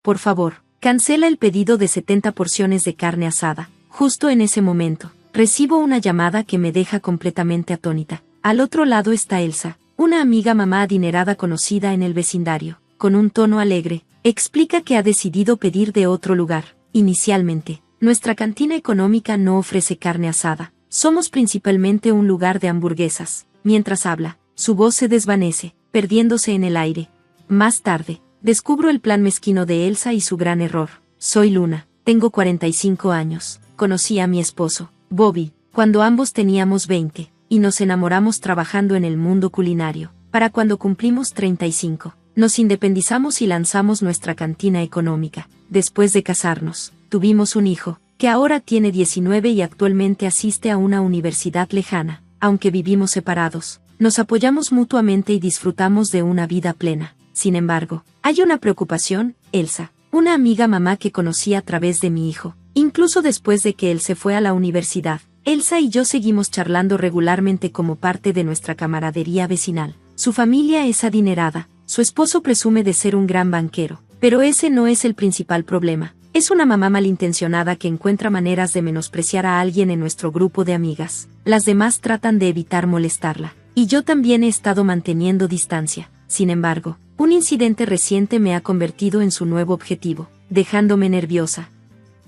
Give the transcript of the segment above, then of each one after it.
por favor, cancela el pedido de 70 porciones de carne asada. Justo en ese momento, recibo una llamada que me deja completamente atónita. Al otro lado está Elsa, una amiga mamá adinerada conocida en el vecindario. Con un tono alegre, explica que ha decidido pedir de otro lugar. Inicialmente, nuestra cantina económica no ofrece carne asada. Somos principalmente un lugar de hamburguesas. Mientras habla, su voz se desvanece, perdiéndose en el aire. Más tarde, descubro el plan mezquino de Elsa y su gran error. Soy Luna, tengo 45 años. Conocí a mi esposo, Bobby, cuando ambos teníamos 20, y nos enamoramos trabajando en el mundo culinario. Para cuando cumplimos 35, nos independizamos y lanzamos nuestra cantina económica. Después de casarnos, tuvimos un hijo, que ahora tiene 19 y actualmente asiste a una universidad lejana. Aunque vivimos separados, nos apoyamos mutuamente y disfrutamos de una vida plena. Sin embargo, hay una preocupación, Elsa, una amiga mamá que conocí a través de mi hijo. Incluso después de que él se fue a la universidad, Elsa y yo seguimos charlando regularmente como parte de nuestra camaradería vecinal. Su familia es adinerada, su esposo presume de ser un gran banquero, pero ese no es el principal problema. Es una mamá malintencionada que encuentra maneras de menospreciar a alguien en nuestro grupo de amigas. Las demás tratan de evitar molestarla, y yo también he estado manteniendo distancia. Sin embargo, un incidente reciente me ha convertido en su nuevo objetivo, dejándome nerviosa.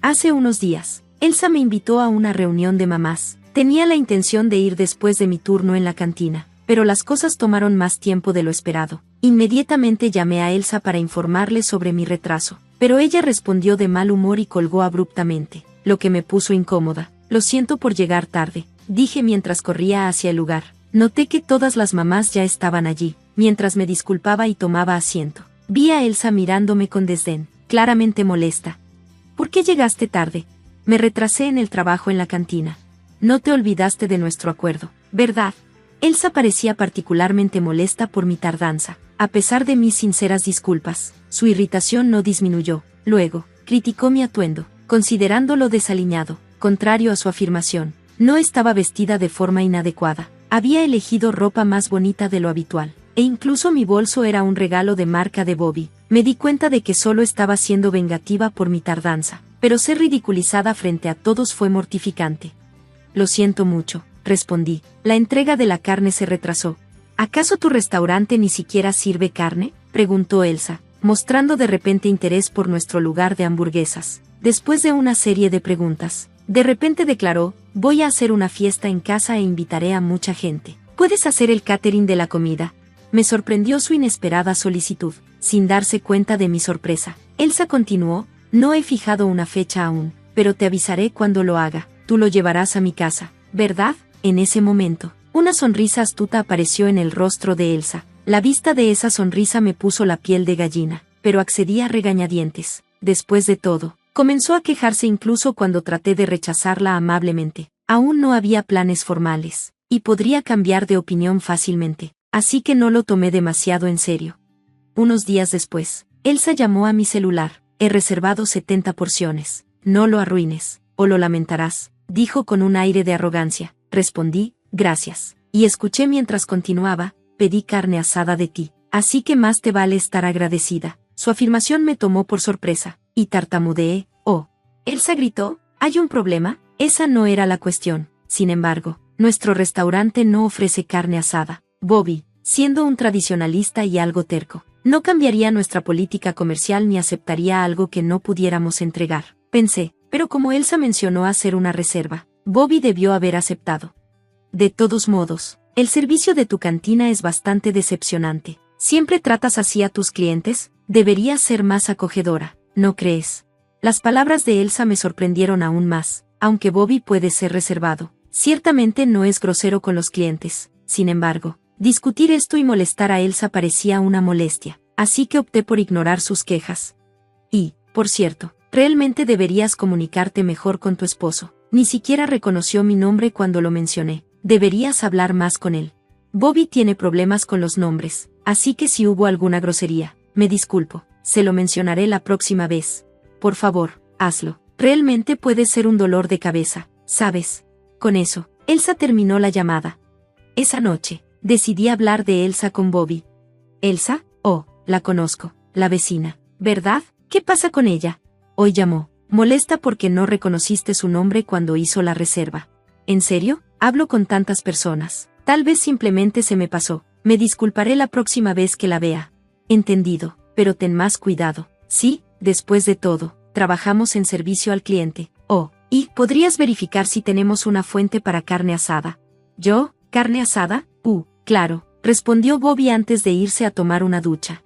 Hace unos días, Elsa me invitó a una reunión de mamás. Tenía la intención de ir después de mi turno en la cantina, pero las cosas tomaron más tiempo de lo esperado. Inmediatamente llamé a Elsa para informarle sobre mi retraso, pero ella respondió de mal humor y colgó abruptamente, lo que me puso incómoda. Lo siento por llegar tarde, dije mientras corría hacia el lugar. Noté que todas las mamás ya estaban allí. Mientras me disculpaba y tomaba asiento, vi a Elsa mirándome con desdén, claramente molesta. ¿Por qué llegaste tarde? Me retrasé en el trabajo en la cantina. No te olvidaste de nuestro acuerdo, ¿verdad? Elsa parecía particularmente molesta por mi tardanza. A pesar de mis sinceras disculpas, su irritación no disminuyó. Luego, criticó mi atuendo, considerándolo desaliñado. Contrario a su afirmación, no estaba vestida de forma inadecuada. Había elegido ropa más bonita de lo habitual, e incluso mi bolso era un regalo de marca de Bobby. Me di cuenta de que solo estaba siendo vengativa por mi tardanza, pero ser ridiculizada frente a todos fue mortificante. Lo siento mucho, respondí. La entrega de la carne se retrasó. ¿Acaso tu restaurante ni siquiera sirve carne?, preguntó Elsa, mostrando de repente interés por nuestro lugar de hamburguesas. Después de una serie de preguntas, de repente declaró: voy a hacer una fiesta en casa e invitaré a mucha gente. ¿Puedes hacer el catering de la comida? Me sorprendió su inesperada solicitud. Sin darse cuenta de mi sorpresa, Elsa continuó: no he fijado una fecha aún, pero te avisaré cuando lo haga. Tú lo llevarás a mi casa, ¿verdad? En ese momento, una sonrisa astuta apareció en el rostro de Elsa. La vista de esa sonrisa me puso la piel de gallina, pero accedí a regañadientes. Después de todo, comenzó a quejarse incluso cuando traté de rechazarla amablemente. Aún no había planes formales, y podría cambiar de opinión fácilmente, así que no lo tomé demasiado en serio. Unos días después, Elsa llamó a mi celular. He reservado 70 porciones. No lo arruines, o lo lamentarás, dijo con un aire de arrogancia. Respondí: gracias. Y escuché mientras continuaba: pedí carne asada de ti, así que más te vale estar agradecida. Su afirmación me tomó por sorpresa, y tartamudeé: oh. Elsa gritó: ¿hay un problema? Esa no era la cuestión. Sin embargo, nuestro restaurante no ofrece carne asada. Bobby, siendo un tradicionalista y algo terco, no cambiaría nuestra política comercial ni aceptaría algo que no pudiéramos entregar. Pensé, pero como Elsa mencionó hacer una reserva, Bobby debió haber aceptado. De todos modos, el servicio de tu cantina es bastante decepcionante. ¿Siempre tratas así a tus clientes? Deberías ser más acogedora, ¿no crees? Las palabras de Elsa me sorprendieron aún más. Aunque Bobby puede ser reservado, ciertamente no es grosero con los clientes. Sin embargo, discutir esto y molestar a Elsa parecía una molestia, así que opté por ignorar sus quejas. Y, por cierto, realmente deberías comunicarte mejor con tu esposo. Ni siquiera reconoció mi nombre cuando lo mencioné. Deberías hablar más con él. Bobby tiene problemas con los nombres, así que si hubo alguna grosería, me disculpo. Se lo mencionaré la próxima vez. Por favor, hazlo. Realmente puede ser un dolor de cabeza, ¿sabes? Con eso, Elsa terminó la llamada. Esa noche, decidí hablar de Elsa con Bobby. ¿Elsa? Oh, la conozco, la vecina, ¿verdad? ¿Qué pasa con ella? Hoy llamó, molesta porque no reconociste su nombre cuando hizo la reserva. ¿En serio? Hablo con tantas personas. Tal vez simplemente se me pasó. Me disculparé la próxima vez que la vea. Entendido, pero ten más cuidado. Sí, después de todo, trabajamos en servicio al cliente. Oh, y ¿podrías verificar si tenemos una fuente para carne asada? ¿Yo? ¿Carne asada? Claro, respondió Bobby antes de irse a tomar una ducha.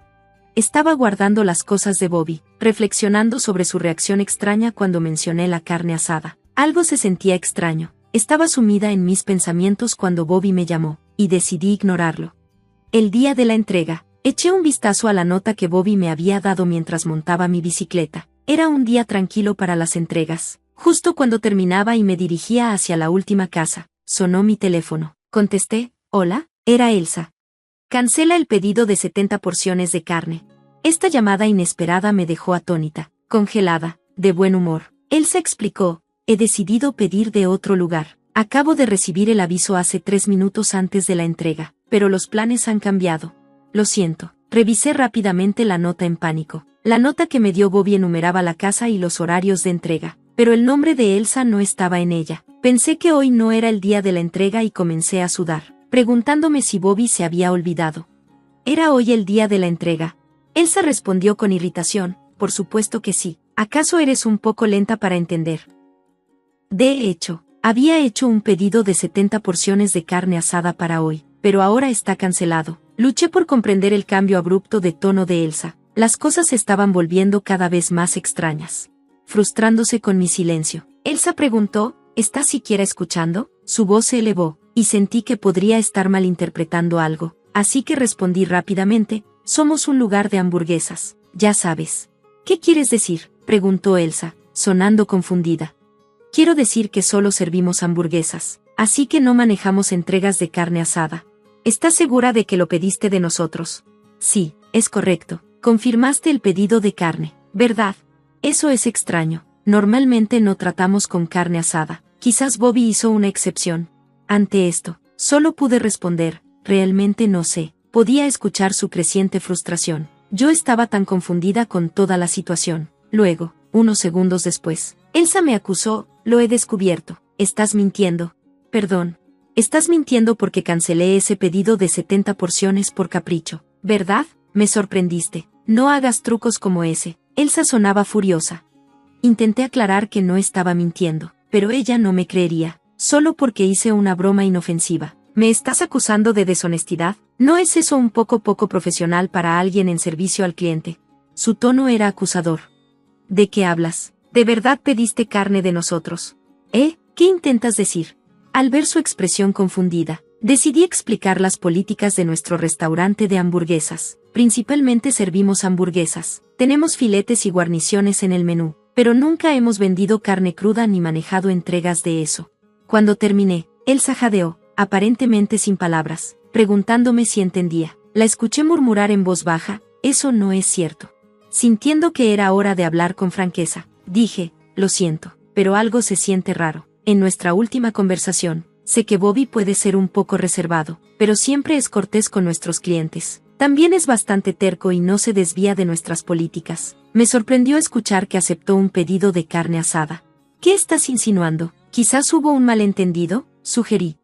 Estaba guardando las cosas de Bobby, reflexionando sobre su reacción extraña cuando mencioné la carne asada. Algo se sentía extraño. Estaba sumida en mis pensamientos cuando Bobby me llamó, y decidí ignorarlo. El día de la entrega, eché un vistazo a la nota que Bobby me había dado mientras montaba mi bicicleta. Era un día tranquilo para las entregas. Justo cuando terminaba y me dirigía hacia la última casa, sonó mi teléfono. Contesté, «Hola», era Elsa. Cancela el pedido de 70 porciones de carne. Esta llamada inesperada me dejó atónita, congelada, de buen humor. Elsa explicó, he decidido pedir de otro lugar. Acabo de recibir el aviso hace 3 minutos antes de la entrega, pero los planes han cambiado. Lo siento. Revisé rápidamente la nota en pánico. La nota que me dio Bobby enumeraba la casa y los horarios de entrega, pero el nombre de Elsa no estaba en ella. Pensé que hoy no era el día de la entrega y comencé a sudar, preguntándome si Bobby se había olvidado. ¿Era hoy el día de la entrega? Elsa respondió con irritación, por supuesto que sí. ¿Acaso eres un poco lenta para entender? De hecho, había hecho un pedido de 70 porciones de carne asada para hoy, pero ahora está cancelado. Luché por comprender el cambio abrupto de tono de Elsa. Las cosas se estaban volviendo cada vez más extrañas. Frustrándose con mi silencio, Elsa preguntó, ¿estás siquiera escuchando? Su voz se elevó, y sentí que podría estar malinterpretando algo, así que respondí rápidamente, somos un lugar de hamburguesas, ya sabes. ¿Qué quieres decir? Preguntó Elsa, sonando confundida. Quiero decir que solo servimos hamburguesas, así que no manejamos entregas de carne asada. ¿Estás segura de que lo pediste de nosotros? Sí, es correcto. Confirmaste el pedido de carne, ¿verdad? Eso es extraño. Normalmente no tratamos con carne asada. Quizás Bobby hizo una excepción. Ante esto, solo pude responder, realmente no sé. Podía escuchar su creciente frustración. Yo estaba tan confundida con toda la situación. Luego, unos segundos después, Elsa me acusó, lo he descubierto. Estás mintiendo. Perdón. Estás mintiendo porque cancelé ese pedido de 70 porciones por capricho, ¿verdad? Me sorprendiste. No hagas trucos como ese. Elsa sonaba furiosa. Intenté aclarar que no estaba mintiendo, pero ella no me creería, solo porque hice una broma inofensiva. ¿Me estás acusando de deshonestidad? ¿No es eso un poco profesional para alguien en servicio al cliente? Su tono era acusador. ¿De qué hablas? ¿De verdad pediste carne de nosotros? ¿Qué intentas decir? Al ver su expresión confundida, decidí explicar las políticas de nuestro restaurante de hamburguesas. Principalmente servimos hamburguesas. Tenemos filetes y guarniciones en el menú, pero nunca hemos vendido carne cruda ni manejado entregas de eso. Cuando terminé, Elsa jadeó, aparentemente sin palabras, preguntándome si entendía. La escuché murmurar en voz baja, eso no es cierto. Sintiendo que era hora de hablar con franqueza, dije, lo siento, pero algo se siente raro. En nuestra última conversación, sé que Bobby puede ser un poco reservado, pero siempre es cortés con nuestros clientes. También es bastante terco y no se desvía de nuestras políticas. Me sorprendió escuchar que aceptó un pedido de carne asada. ¿Qué estás insinuando? ¿Quizás hubo un malentendido? Sugerí.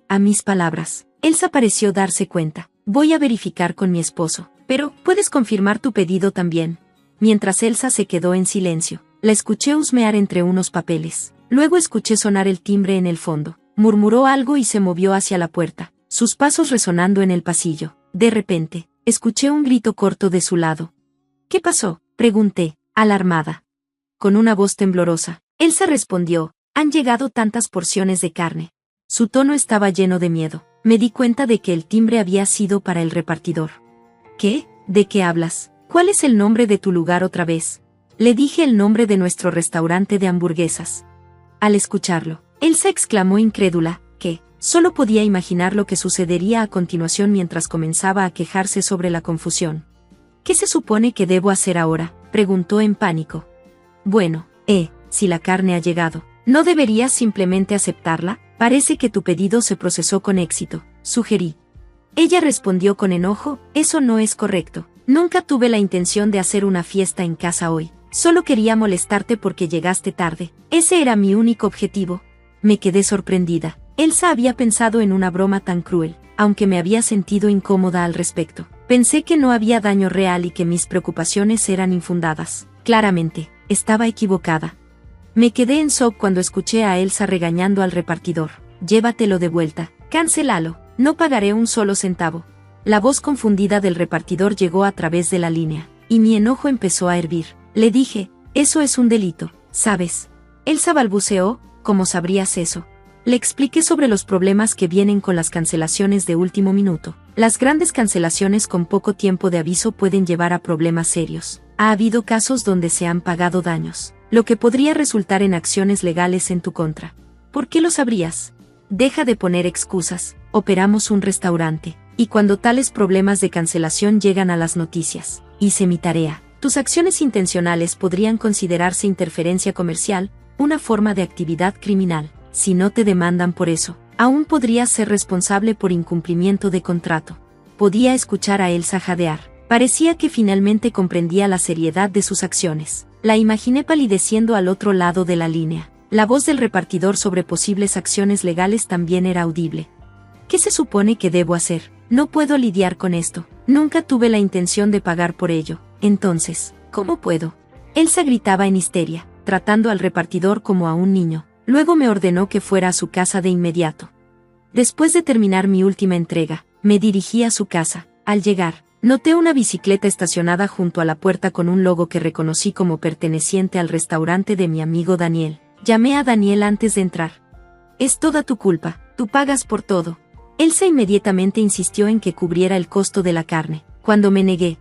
A mis palabras, Elsa pareció darse cuenta. Voy a verificar con mi esposo. Pero, ¿puedes confirmar tu pedido también? Mientras Elsa se quedó en silencio, la escuché husmear entre unos papeles. Luego escuché sonar el timbre en el fondo. Murmuró algo y se movió hacia la puerta, sus pasos resonando en el pasillo. De repente, escuché un grito corto de su lado. ¿Qué pasó? Pregunté, alarmada. Con una voz temblorosa, Elsa respondió, han llegado tantas porciones de carne. Su tono estaba lleno de miedo. Me di cuenta de que el timbre había sido para el repartidor. ¿Qué? ¿De qué hablas? ¿Cuál es el nombre de tu lugar otra vez? Le dije el nombre de nuestro restaurante de hamburguesas. Al escucharlo, Elsa exclamó incrédula, que solo podía imaginar lo que sucedería a continuación mientras comenzaba a quejarse sobre la confusión. ¿Qué se supone que debo hacer ahora?, preguntó en pánico. Bueno, si la carne ha llegado, ¿no deberías simplemente aceptarla? Parece que tu pedido se procesó con éxito, sugerí. Ella respondió con enojo, eso no es correcto. Nunca tuve la intención de hacer una fiesta en casa hoy. Solo quería molestarte porque llegaste tarde. Ese era mi único objetivo. Me quedé sorprendida. Elsa había pensado en una broma tan cruel, aunque me había sentido incómoda al respecto. Pensé que no había daño real y que mis preocupaciones eran infundadas. Claramente, estaba equivocada. Me quedé en shock cuando escuché a Elsa regañando al repartidor. Llévatelo de vuelta. Cancélalo. No pagaré un solo centavo. La voz confundida del repartidor llegó a través de la línea, y mi enojo empezó a hervir. Le dije, eso es un delito, ¿sabes? Elsa balbuceó, ¿cómo sabrías eso? Le expliqué sobre los problemas que vienen con las cancelaciones de último minuto. Las grandes cancelaciones con poco tiempo de aviso pueden llevar a problemas serios. Ha habido casos donde se han pagado daños, lo que podría resultar en acciones legales en tu contra. ¿Por qué lo sabrías? Deja de poner excusas. Operamos un restaurante, y cuando tales problemas de cancelación llegan a las noticias, hice mi tarea. Tus acciones intencionales podrían considerarse interferencia comercial, una forma de actividad criminal. Si no te demandan por eso, aún podrías ser responsable por incumplimiento de contrato. Podía escuchar a Elsa jadear. Parecía que finalmente comprendía la seriedad de sus acciones. La imaginé palideciendo al otro lado de la línea. La voz del repartidor sobre posibles acciones legales también era audible. ¿Qué se supone que debo hacer? No puedo lidiar con esto. Nunca tuve la intención de pagar por ello. Entonces, ¿cómo puedo? Elsa gritaba en histeria, tratando al repartidor como a un niño. Luego me ordenó que fuera a su casa de inmediato. Después de terminar mi última entrega, me dirigí a su casa. Al llegar, noté una bicicleta estacionada junto a la puerta con un logo que reconocí como perteneciente al restaurante de mi amigo Daniel. Llamé a Daniel antes de entrar. Es toda tu culpa, tú pagas por todo. Elsa inmediatamente insistió en que cubriera el costo de la carne. Cuando me negué,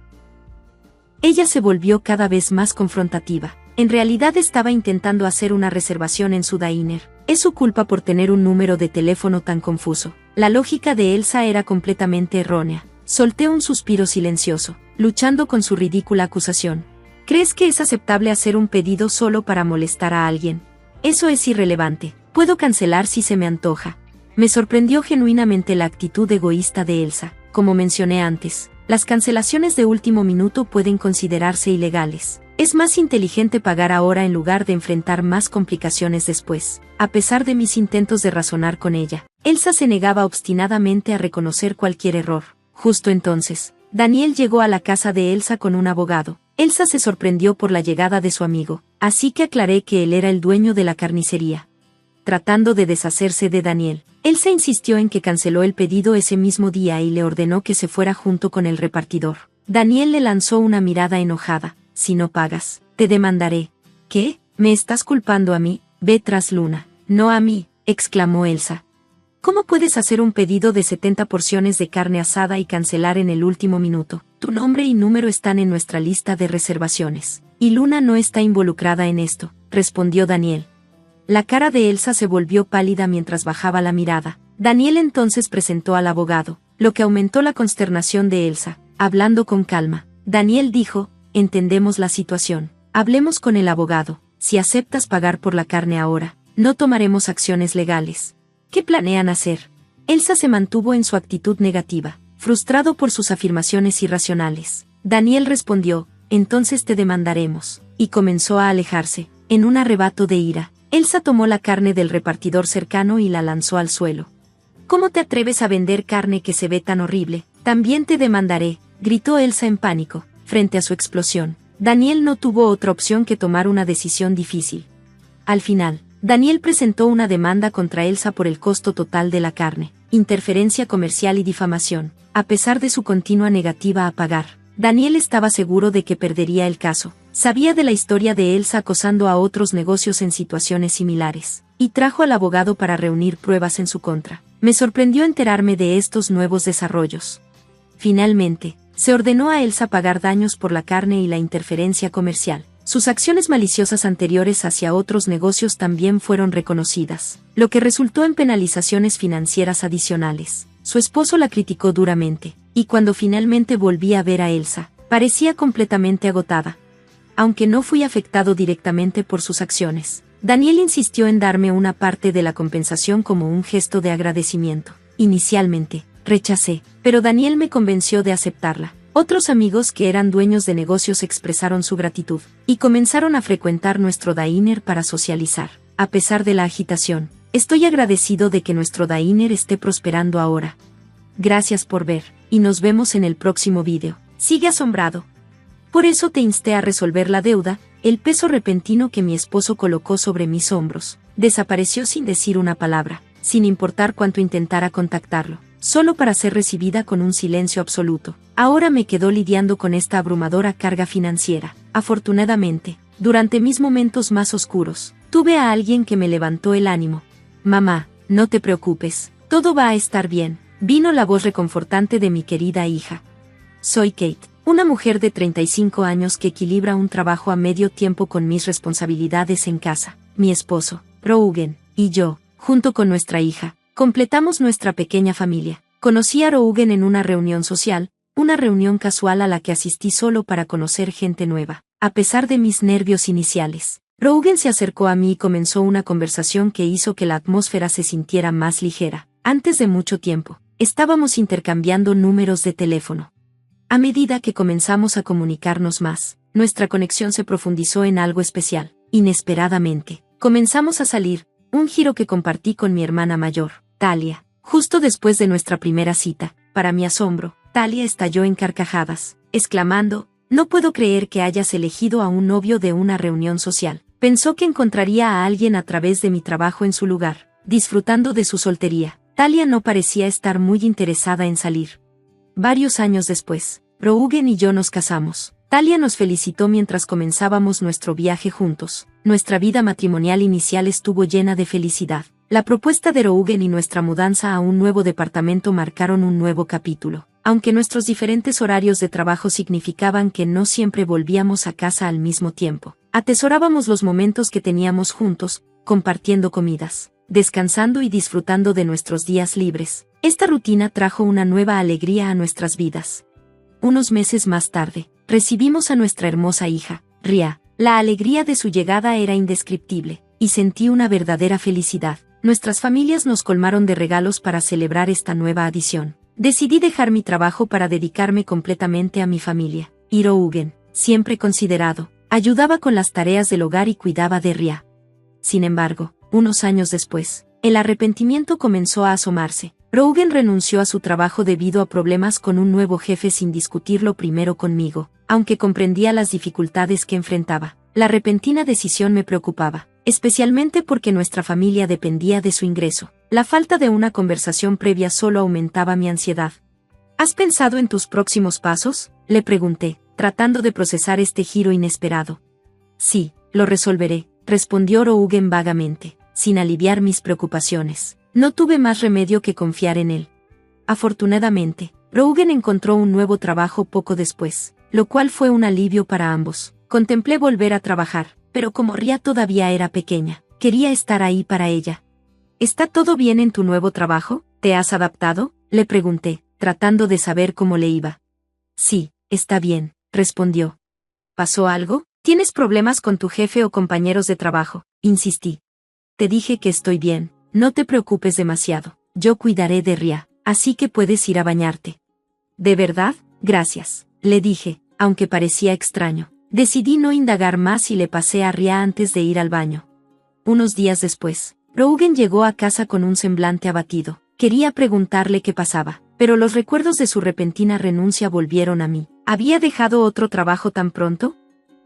ella se volvió cada vez más confrontativa. En realidad estaba intentando hacer una reservación en su diner. Es su culpa por tener un número de teléfono tan confuso. La lógica de Elsa era completamente errónea. Solté un suspiro silencioso, luchando con su ridícula acusación. ¿Crees que es aceptable hacer un pedido solo para molestar a alguien? Eso es irrelevante. Puedo cancelar si se me antoja. Me sorprendió genuinamente la actitud egoísta de Elsa. Como mencioné antes, las cancelaciones de último minuto pueden considerarse ilegales. Es más inteligente pagar ahora en lugar de enfrentar más complicaciones después. A pesar de mis intentos de razonar con ella, Elsa se negaba obstinadamente a reconocer cualquier error. Justo entonces, Daniel llegó a la casa de Elsa con un abogado. Elsa se sorprendió por la llegada de su amigo, así que aclaré que él era el dueño de la carnicería. Tratando de deshacerse de Daniel, Elsa insistió en que canceló el pedido ese mismo día y le ordenó que se fuera junto con el repartidor. Daniel le lanzó una mirada enojada. Si no pagas, te demandaré. ¿Qué? ¿Me estás culpando a mí? Ve tras Luna. No a mí, exclamó Elsa. ¿Cómo puedes hacer un pedido de 70 porciones de carne asada y cancelar en el último minuto? Tu nombre y número están en nuestra lista de reservaciones. Y Luna no está involucrada en esto, respondió Daniel. La cara de Elsa se volvió pálida mientras bajaba la mirada. Daniel entonces presentó al abogado, lo que aumentó la consternación de Elsa. Hablando con calma, Daniel dijo, entendemos la situación. Hablemos con el abogado. Si aceptas pagar por la carne ahora, no tomaremos acciones legales. ¿Qué planean hacer? Elsa se mantuvo en su actitud negativa, frustrado por sus afirmaciones irracionales. Daniel respondió, entonces te demandaremos, y comenzó a alejarse, en un arrebato de ira. Elsa tomó la carne del repartidor cercano y la lanzó al suelo. ¿Cómo te atreves a vender carne que se ve tan horrible? También te demandaré, gritó Elsa en pánico, frente a su explosión. Daniel no tuvo otra opción que tomar una decisión difícil. Al final, Daniel presentó una demanda contra Elsa por el costo total de la carne, interferencia comercial y difamación. A pesar de su continua negativa a pagar, Daniel estaba seguro de que perdería el caso. Sabía de la historia de Elsa acosando a otros negocios en situaciones similares, y trajo al abogado para reunir pruebas en su contra. Me sorprendió enterarme de estos nuevos desarrollos. Finalmente, se ordenó a Elsa pagar daños por la carne y la interferencia comercial. Sus acciones maliciosas anteriores hacia otros negocios también fueron reconocidas, lo que resultó en penalizaciones financieras adicionales. Su esposo la criticó duramente, y cuando finalmente volví a ver a Elsa, parecía completamente agotada. Aunque no fui afectado directamente por sus acciones, Daniel insistió en darme una parte de la compensación como un gesto de agradecimiento. Inicialmente, rechacé, pero Daniel me convenció de aceptarla. Otros amigos que eran dueños de negocios expresaron su gratitud, y comenzaron a frecuentar nuestro diner para socializar. A pesar de la agitación, estoy agradecido de que nuestro diner esté prosperando ahora. Gracias por ver, y nos vemos en el próximo vídeo. Sigue asombrado. Por eso te insté a resolver la deuda. El peso repentino que mi esposo colocó sobre mis hombros desapareció sin decir una palabra, sin importar cuánto intentara contactarlo, solo para ser recibida con un silencio absoluto. Ahora me quedó lidiando con esta abrumadora carga financiera. Afortunadamente, durante mis momentos más oscuros, tuve a alguien que me levantó el ánimo. Mamá, no te preocupes, todo va a estar bien, vino la voz reconfortante de mi querida hija. Soy Kate, una mujer de 35 años que equilibra un trabajo a medio tiempo con mis responsabilidades en casa. Mi esposo, Röntgen, y yo, junto con nuestra hija, completamos nuestra pequeña familia. Conocí a Röntgen en una reunión social, una reunión casual a la que asistí solo para conocer gente nueva. A pesar de mis nervios iniciales, Röntgen se acercó a mí y comenzó una conversación que hizo que la atmósfera se sintiera más ligera. Antes de mucho tiempo, estábamos intercambiando números de teléfono. A medida que comenzamos a comunicarnos más, nuestra conexión se profundizó en algo especial. Inesperadamente, comenzamos a salir, un giro que compartí con mi hermana mayor, Talia. Justo después de nuestra primera cita, para mi asombro, Talia estalló en carcajadas, exclamando: «No puedo creer que hayas elegido a un novio de una reunión social». Pensó que encontraría a alguien a través de mi trabajo en su lugar, disfrutando de su soltería. Talia no parecía estar muy interesada en salir. Varios años después, Röntgen y yo nos casamos. Talia nos felicitó mientras comenzábamos nuestro viaje juntos. Nuestra vida matrimonial inicial estuvo llena de felicidad. La propuesta de Röntgen y nuestra mudanza a un nuevo departamento marcaron un nuevo capítulo. Aunque nuestros diferentes horarios de trabajo significaban que no siempre volvíamos a casa al mismo tiempo, atesorábamos los momentos que teníamos juntos, compartiendo comidas, descansando y disfrutando de nuestros días libres. Esta rutina trajo una nueva alegría a nuestras vidas. Unos meses más tarde, recibimos a nuestra hermosa hija, Ria. La alegría de su llegada era indescriptible, y sentí una verdadera felicidad. Nuestras familias nos colmaron de regalos para celebrar esta nueva adición. Decidí dejar mi trabajo para dedicarme completamente a mi familia. Y Röntgen, siempre considerado, ayudaba con las tareas del hogar y cuidaba de Ria. Sin embargo, unos años después, el arrepentimiento comenzó a asomarse. Röntgen renunció a su trabajo debido a problemas con un nuevo jefe sin discutirlo primero conmigo. Aunque comprendía las dificultades que enfrentaba, la repentina decisión me preocupaba, especialmente porque nuestra familia dependía de su ingreso. La falta de una conversación previa solo aumentaba mi ansiedad. ¿Has pensado en tus próximos pasos?, le pregunté, tratando de procesar este giro inesperado. Sí, lo resolveré, respondió Röntgen vagamente, sin aliviar mis preocupaciones. No tuve más remedio que confiar en él. Afortunadamente, Röntgen encontró un nuevo trabajo poco después, lo cual fue un alivio para ambos. Contemplé volver a trabajar, pero como Ria todavía era pequeña, quería estar ahí para ella. ¿Está todo bien en tu nuevo trabajo? ¿Te has adaptado?, le pregunté, tratando de saber cómo le iba. Sí, está bien, respondió. ¿Pasó algo? ¿Tienes problemas con tu jefe o compañeros de trabajo?, insistí. Te dije que estoy bien, no te preocupes demasiado, yo cuidaré de Ria, así que puedes ir a bañarte. ¿De verdad? Gracias, le dije, aunque parecía extraño. Decidí no indagar más y le pasé a Ria antes de ir al baño. Unos días después, Röntgen llegó a casa con un semblante abatido. Quería preguntarle qué pasaba, pero los recuerdos de su repentina renuncia volvieron a mí. ¿Había dejado otro trabajo tan pronto?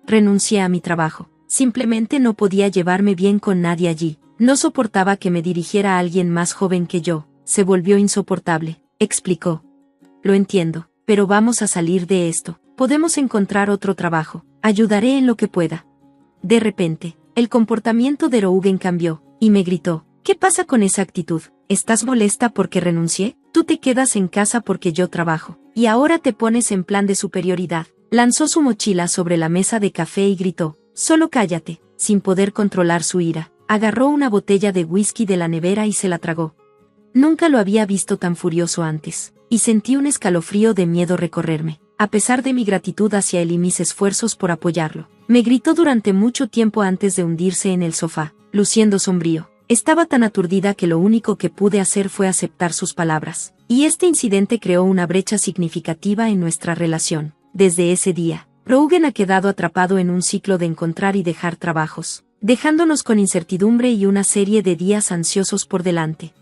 Renuncié a mi trabajo. Simplemente no podía llevarme bien con nadie allí. No soportaba que me dirigiera a alguien más joven que yo. Se volvió insoportable, explicó. Lo entiendo, pero vamos a salir de esto. Podemos encontrar otro trabajo. Ayudaré en lo que pueda. De repente, el comportamiento de Röntgen cambió, y me gritó: ¿Qué pasa con esa actitud? ¿Estás molesta porque renuncié? Tú te quedas en casa porque yo trabajo, y ahora te pones en plan de superioridad. Lanzó su mochila sobre la mesa de café y gritó: Solo cállate. Sin poder controlar su ira, agarró una botella de whisky de la nevera y se la tragó. Nunca lo había visto tan furioso antes, y sentí un escalofrío de miedo recorrerme. A pesar de mi gratitud hacia él y mis esfuerzos por apoyarlo, me gritó durante mucho tiempo antes de hundirse en el sofá, luciendo sombrío. Estaba tan aturdida que lo único que pude hacer fue aceptar sus palabras. y este incidente creó una brecha significativa en nuestra relación. Desde ese día, Röntgen ha quedado atrapado en un ciclo de encontrar y dejar trabajos, dejándonos con incertidumbre y una serie de días ansiosos por delante.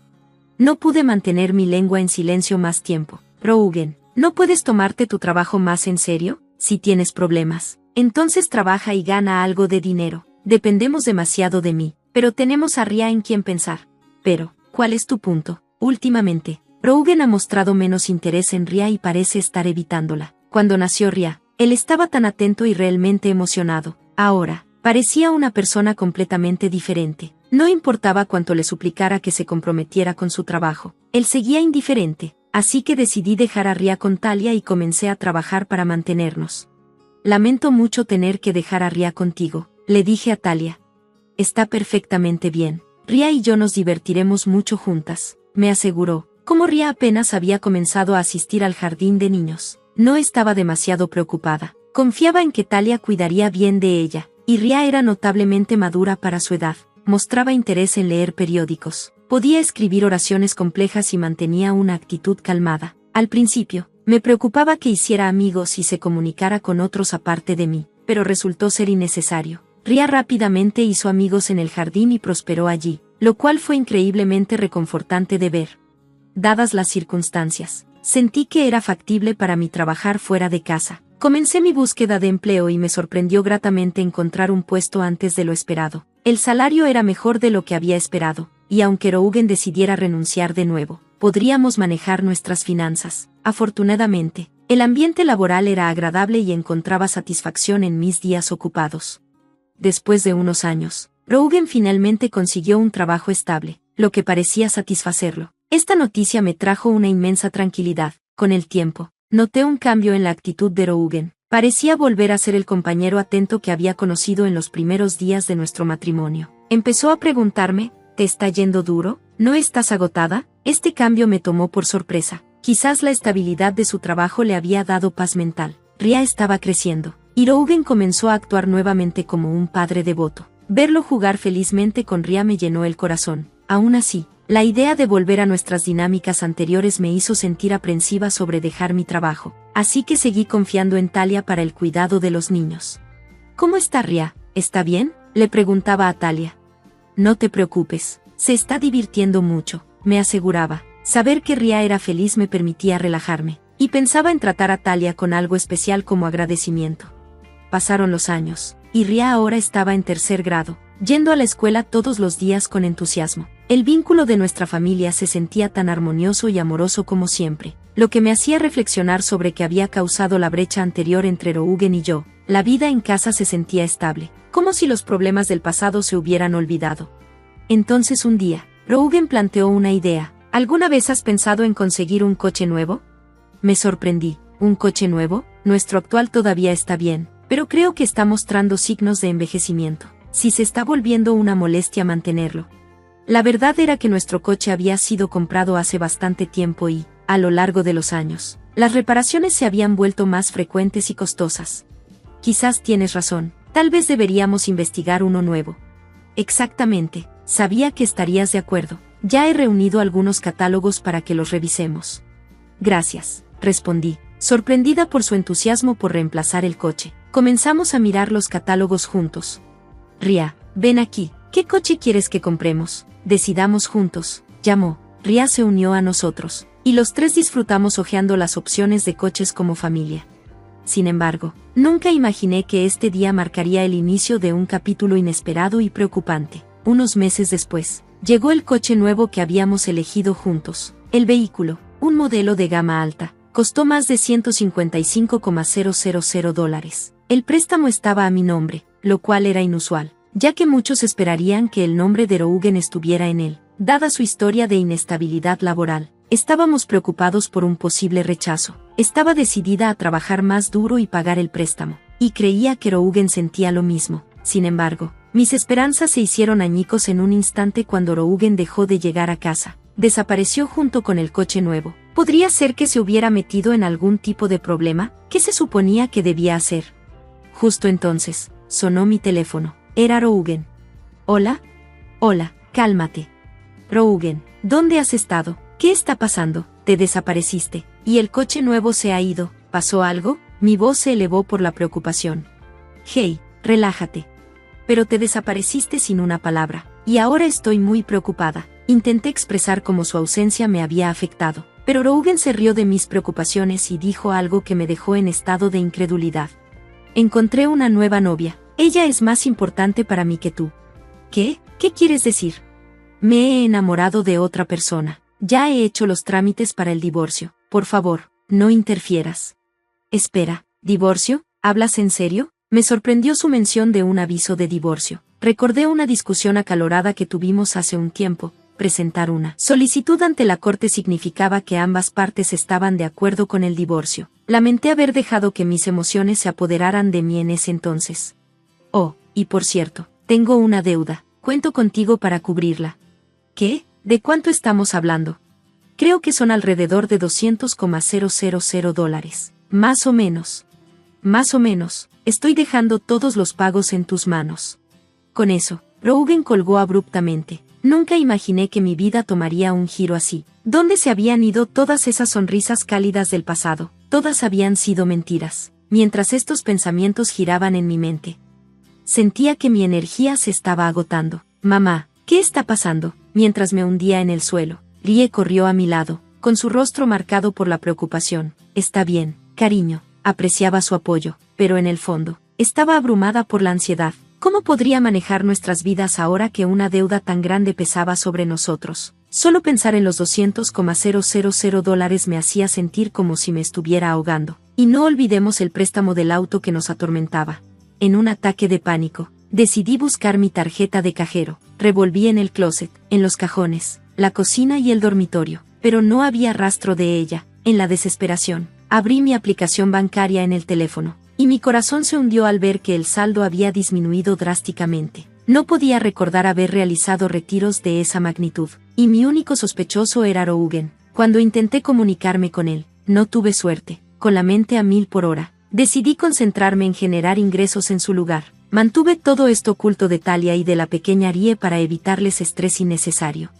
No pude mantener mi lengua en silencio más tiempo. Röntgen, ¿no puedes tomarte tu trabajo más en serio? Si tienes problemas, entonces trabaja y gana algo de dinero. Dependemos demasiado de mí, pero tenemos a Ria en quien pensar. Pero, ¿cuál es tu punto? Últimamente, Röntgen ha mostrado menos interés en Ria y parece estar evitándola. Cuando nació Ria, él estaba tan atento y realmente emocionado. Ahora, parecía una persona completamente diferente. No importaba cuánto le suplicara que se comprometiera con su trabajo, él seguía indiferente. Así que decidí dejar a Ria con Talia y comencé a trabajar para mantenernos. Lamento mucho tener que dejar a Ria contigo, le dije a Talia. Está perfectamente bien. Ria y yo nos divertiremos mucho juntas, me aseguró. Como Ria apenas había comenzado a asistir al jardín de niños, no estaba demasiado preocupada. Confiaba en que Talia cuidaría bien de ella, y Ria era notablemente madura para su edad. Mostraba interés en leer periódicos. Podía escribir oraciones complejas y mantenía una actitud calmada. Al principio, me preocupaba que hiciera amigos y se comunicara con otros aparte de mí, pero resultó ser innecesario. Ria rápidamente hizo amigos en el jardín y prosperó allí, lo cual fue increíblemente reconfortante de ver. Dadas las circunstancias, sentí que era factible para mí trabajar fuera de casa. Comencé mi búsqueda de empleo y me sorprendió gratamente encontrar un puesto antes de lo esperado. El salario era mejor de lo que había esperado, y aunque Röntgen decidiera renunciar de nuevo, podríamos manejar nuestras finanzas. Afortunadamente, el ambiente laboral era agradable y encontraba satisfacción en mis días ocupados. Después de unos años, Röntgen finalmente consiguió un trabajo estable, lo que parecía satisfacerlo. Esta noticia me trajo una inmensa tranquilidad. Con el tiempo, noté un cambio en la actitud de Röntgen. Parecía volver a ser el compañero atento que había conocido en los primeros días de nuestro matrimonio. Empezó a preguntarme, ¿te está yendo duro? ¿No estás agotada? Este cambio me tomó por sorpresa. Quizás la estabilidad de su trabajo le había dado paz mental. Ria estaba creciendo, y Röntgen comenzó a actuar nuevamente como un padre devoto. Verlo jugar felizmente con Ria me llenó el corazón. Aún así, la idea de volver a nuestras dinámicas anteriores me hizo sentir aprensiva sobre dejar mi trabajo, así que seguí confiando en Talia para el cuidado de los niños. ¿Cómo está Ria? ¿Está bien?, le preguntaba a Talia. No te preocupes, se está divirtiendo mucho, me aseguraba. Saber que Ria era feliz me permitía relajarme, y pensaba en tratar a Talia con algo especial como agradecimiento. Pasaron los años, y Ria ahora estaba en 3er grado, yendo a la escuela todos los días con entusiasmo. El vínculo de nuestra familia se sentía tan armonioso y amoroso como siempre, lo que me hacía reflexionar sobre qué había causado la brecha anterior entre Röntgen y yo. La vida en casa se sentía estable, como si los problemas del pasado se hubieran olvidado. Entonces un día, Röntgen planteó una idea. ¿Alguna vez has pensado en conseguir un coche nuevo? Me sorprendí. ¿Un coche nuevo? Nuestro actual todavía está bien, pero creo que está mostrando signos de envejecimiento. Si se está volviendo una molestia mantenerlo. La verdad era que nuestro coche había sido comprado hace bastante tiempo y, a lo largo de los años, las reparaciones se habían vuelto más frecuentes y costosas. Quizás tienes razón, tal vez deberíamos investigar uno nuevo. Exactamente, sabía que estarías de acuerdo. Ya he reunido algunos catálogos para que los revisemos. Gracias, respondí, sorprendida por su entusiasmo por reemplazar el coche. Comenzamos a mirar los catálogos juntos. Ria, ven aquí, ¿qué coche quieres que compremos? Decidamos juntos, llamó. Ria se unió a nosotros, y los tres disfrutamos hojeando las opciones de coches como familia. Sin embargo, nunca imaginé que este día marcaría el inicio de un capítulo inesperado y preocupante. Unos meses después, llegó el coche nuevo que habíamos elegido juntos. El vehículo, un modelo de gama alta, costó más de $155,000. El préstamo estaba a mi nombre, lo cual era inusual, ya que muchos esperarían que el nombre de Röntgen estuviera en él. Dada su historia de inestabilidad laboral, estábamos preocupados por un posible rechazo. Estaba decidida a trabajar más duro y pagar el préstamo, y creía que Röntgen sentía lo mismo. Sin embargo, mis esperanzas se hicieron añicos en un instante cuando Röntgen dejó de llegar a casa. Desapareció junto con el coche nuevo. ¿Podría ser que se hubiera metido en algún tipo de problema? ¿Qué se suponía que debía hacer? Justo entonces, sonó mi teléfono. Era Röntgen. ¿Hola? Hola, cálmate. Röntgen, ¿dónde has estado? ¿Qué está pasando? te desapareciste, y el coche nuevo se ha ido. ¿Pasó algo? Mi voz se elevó por la preocupación. Hey, relájate. Pero te desapareciste sin una palabra, y ahora estoy muy preocupada. Intenté expresar cómo su ausencia me había afectado, pero Röntgen se rió de mis preocupaciones y dijo algo que me dejó en estado de incredulidad. Encontré una nueva novia. Ella es más importante para mí que tú. ¿Qué? ¿Qué quieres decir? Me he enamorado de otra persona. Ya he hecho los trámites para el divorcio. Por favor, no interfieras. Espera, ¿divorcio? ¿Hablas en serio? Me sorprendió su mención de un aviso de divorcio. Recordé una discusión acalorada que tuvimos hace un tiempo. Presentar una solicitud ante la corte significaba que ambas partes estaban de acuerdo con el divorcio. Lamenté haber dejado que mis emociones se apoderaran de mí en ese entonces. Oh, y por cierto, tengo una deuda. Cuento contigo para cubrirla. ¿Qué? ¿De cuánto estamos hablando? Creo que son alrededor de $200,000. Más o menos. Más o menos, estoy dejando todos los pagos en tus manos. Con eso, Röntgen colgó abruptamente. Nunca imaginé que mi vida tomaría un giro así. ¿Dónde se habían ido todas esas sonrisas cálidas del pasado? Todas habían sido mentiras. Mientras estos pensamientos giraban en mi mente, sentía que mi energía se estaba agotando. Mamá, ¿qué está pasando? Mientras me hundía en el suelo, Rie corrió a mi lado, con su rostro marcado por la preocupación. Está bien, cariño. Apreciaba su apoyo, pero en el fondo, estaba abrumada por la ansiedad. ¿Cómo podría manejar nuestras vidas ahora que una deuda tan grande pesaba sobre nosotros? Solo pensar en los $200,000 me hacía sentir como si me estuviera ahogando. Y no olvidemos el préstamo del auto que nos atormentaba. En un ataque de pánico, decidí buscar mi tarjeta de cajero. Revolví en el closet, en los cajones, la cocina y el dormitorio, pero no había rastro de ella. En la desesperación, abrí mi aplicación bancaria en el teléfono, y mi corazón se hundió al ver que el saldo había disminuido drásticamente. No podía recordar haber realizado retiros de esa magnitud, y mi único sospechoso era Röntgen. Cuando intenté comunicarme con él, no tuve suerte. Con la mente a 1000 por hora, decidí concentrarme en generar ingresos en su lugar. Mantuve todo esto oculto de Talia y de la pequeña Rie para evitarles estrés innecesario.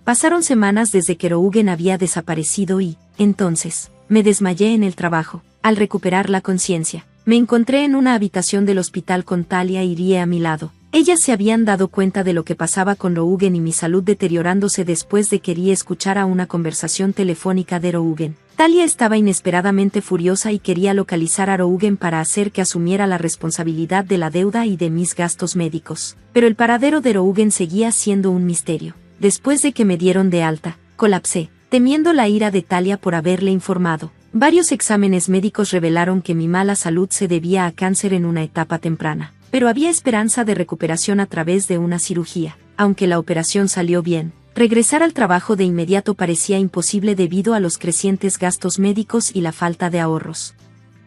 Pasaron semanas desde que Röntgen había desaparecido y, entonces, me desmayé en el trabajo. Al recuperar la conciencia, me encontré en una habitación del hospital con Talia y Rie a mi lado. Ellas se habían dado cuenta de lo que pasaba con Röntgen y mi salud deteriorándose después de que Rie escuchara una conversación telefónica de Röntgen. Talia estaba inesperadamente furiosa y quería localizar a Röntgen para hacer que asumiera la responsabilidad de la deuda y de mis gastos médicos. Pero el paradero de Röntgen seguía siendo un misterio. Después de que me dieron de alta, colapsé, temiendo la ira de Talia por haberle informado. Varios exámenes médicos revelaron que mi mala salud se debía a cáncer en una etapa temprana, pero había esperanza de recuperación a través de una cirugía. Aunque la operación salió bien, regresar al trabajo de inmediato parecía imposible debido a los crecientes gastos médicos y la falta de ahorros.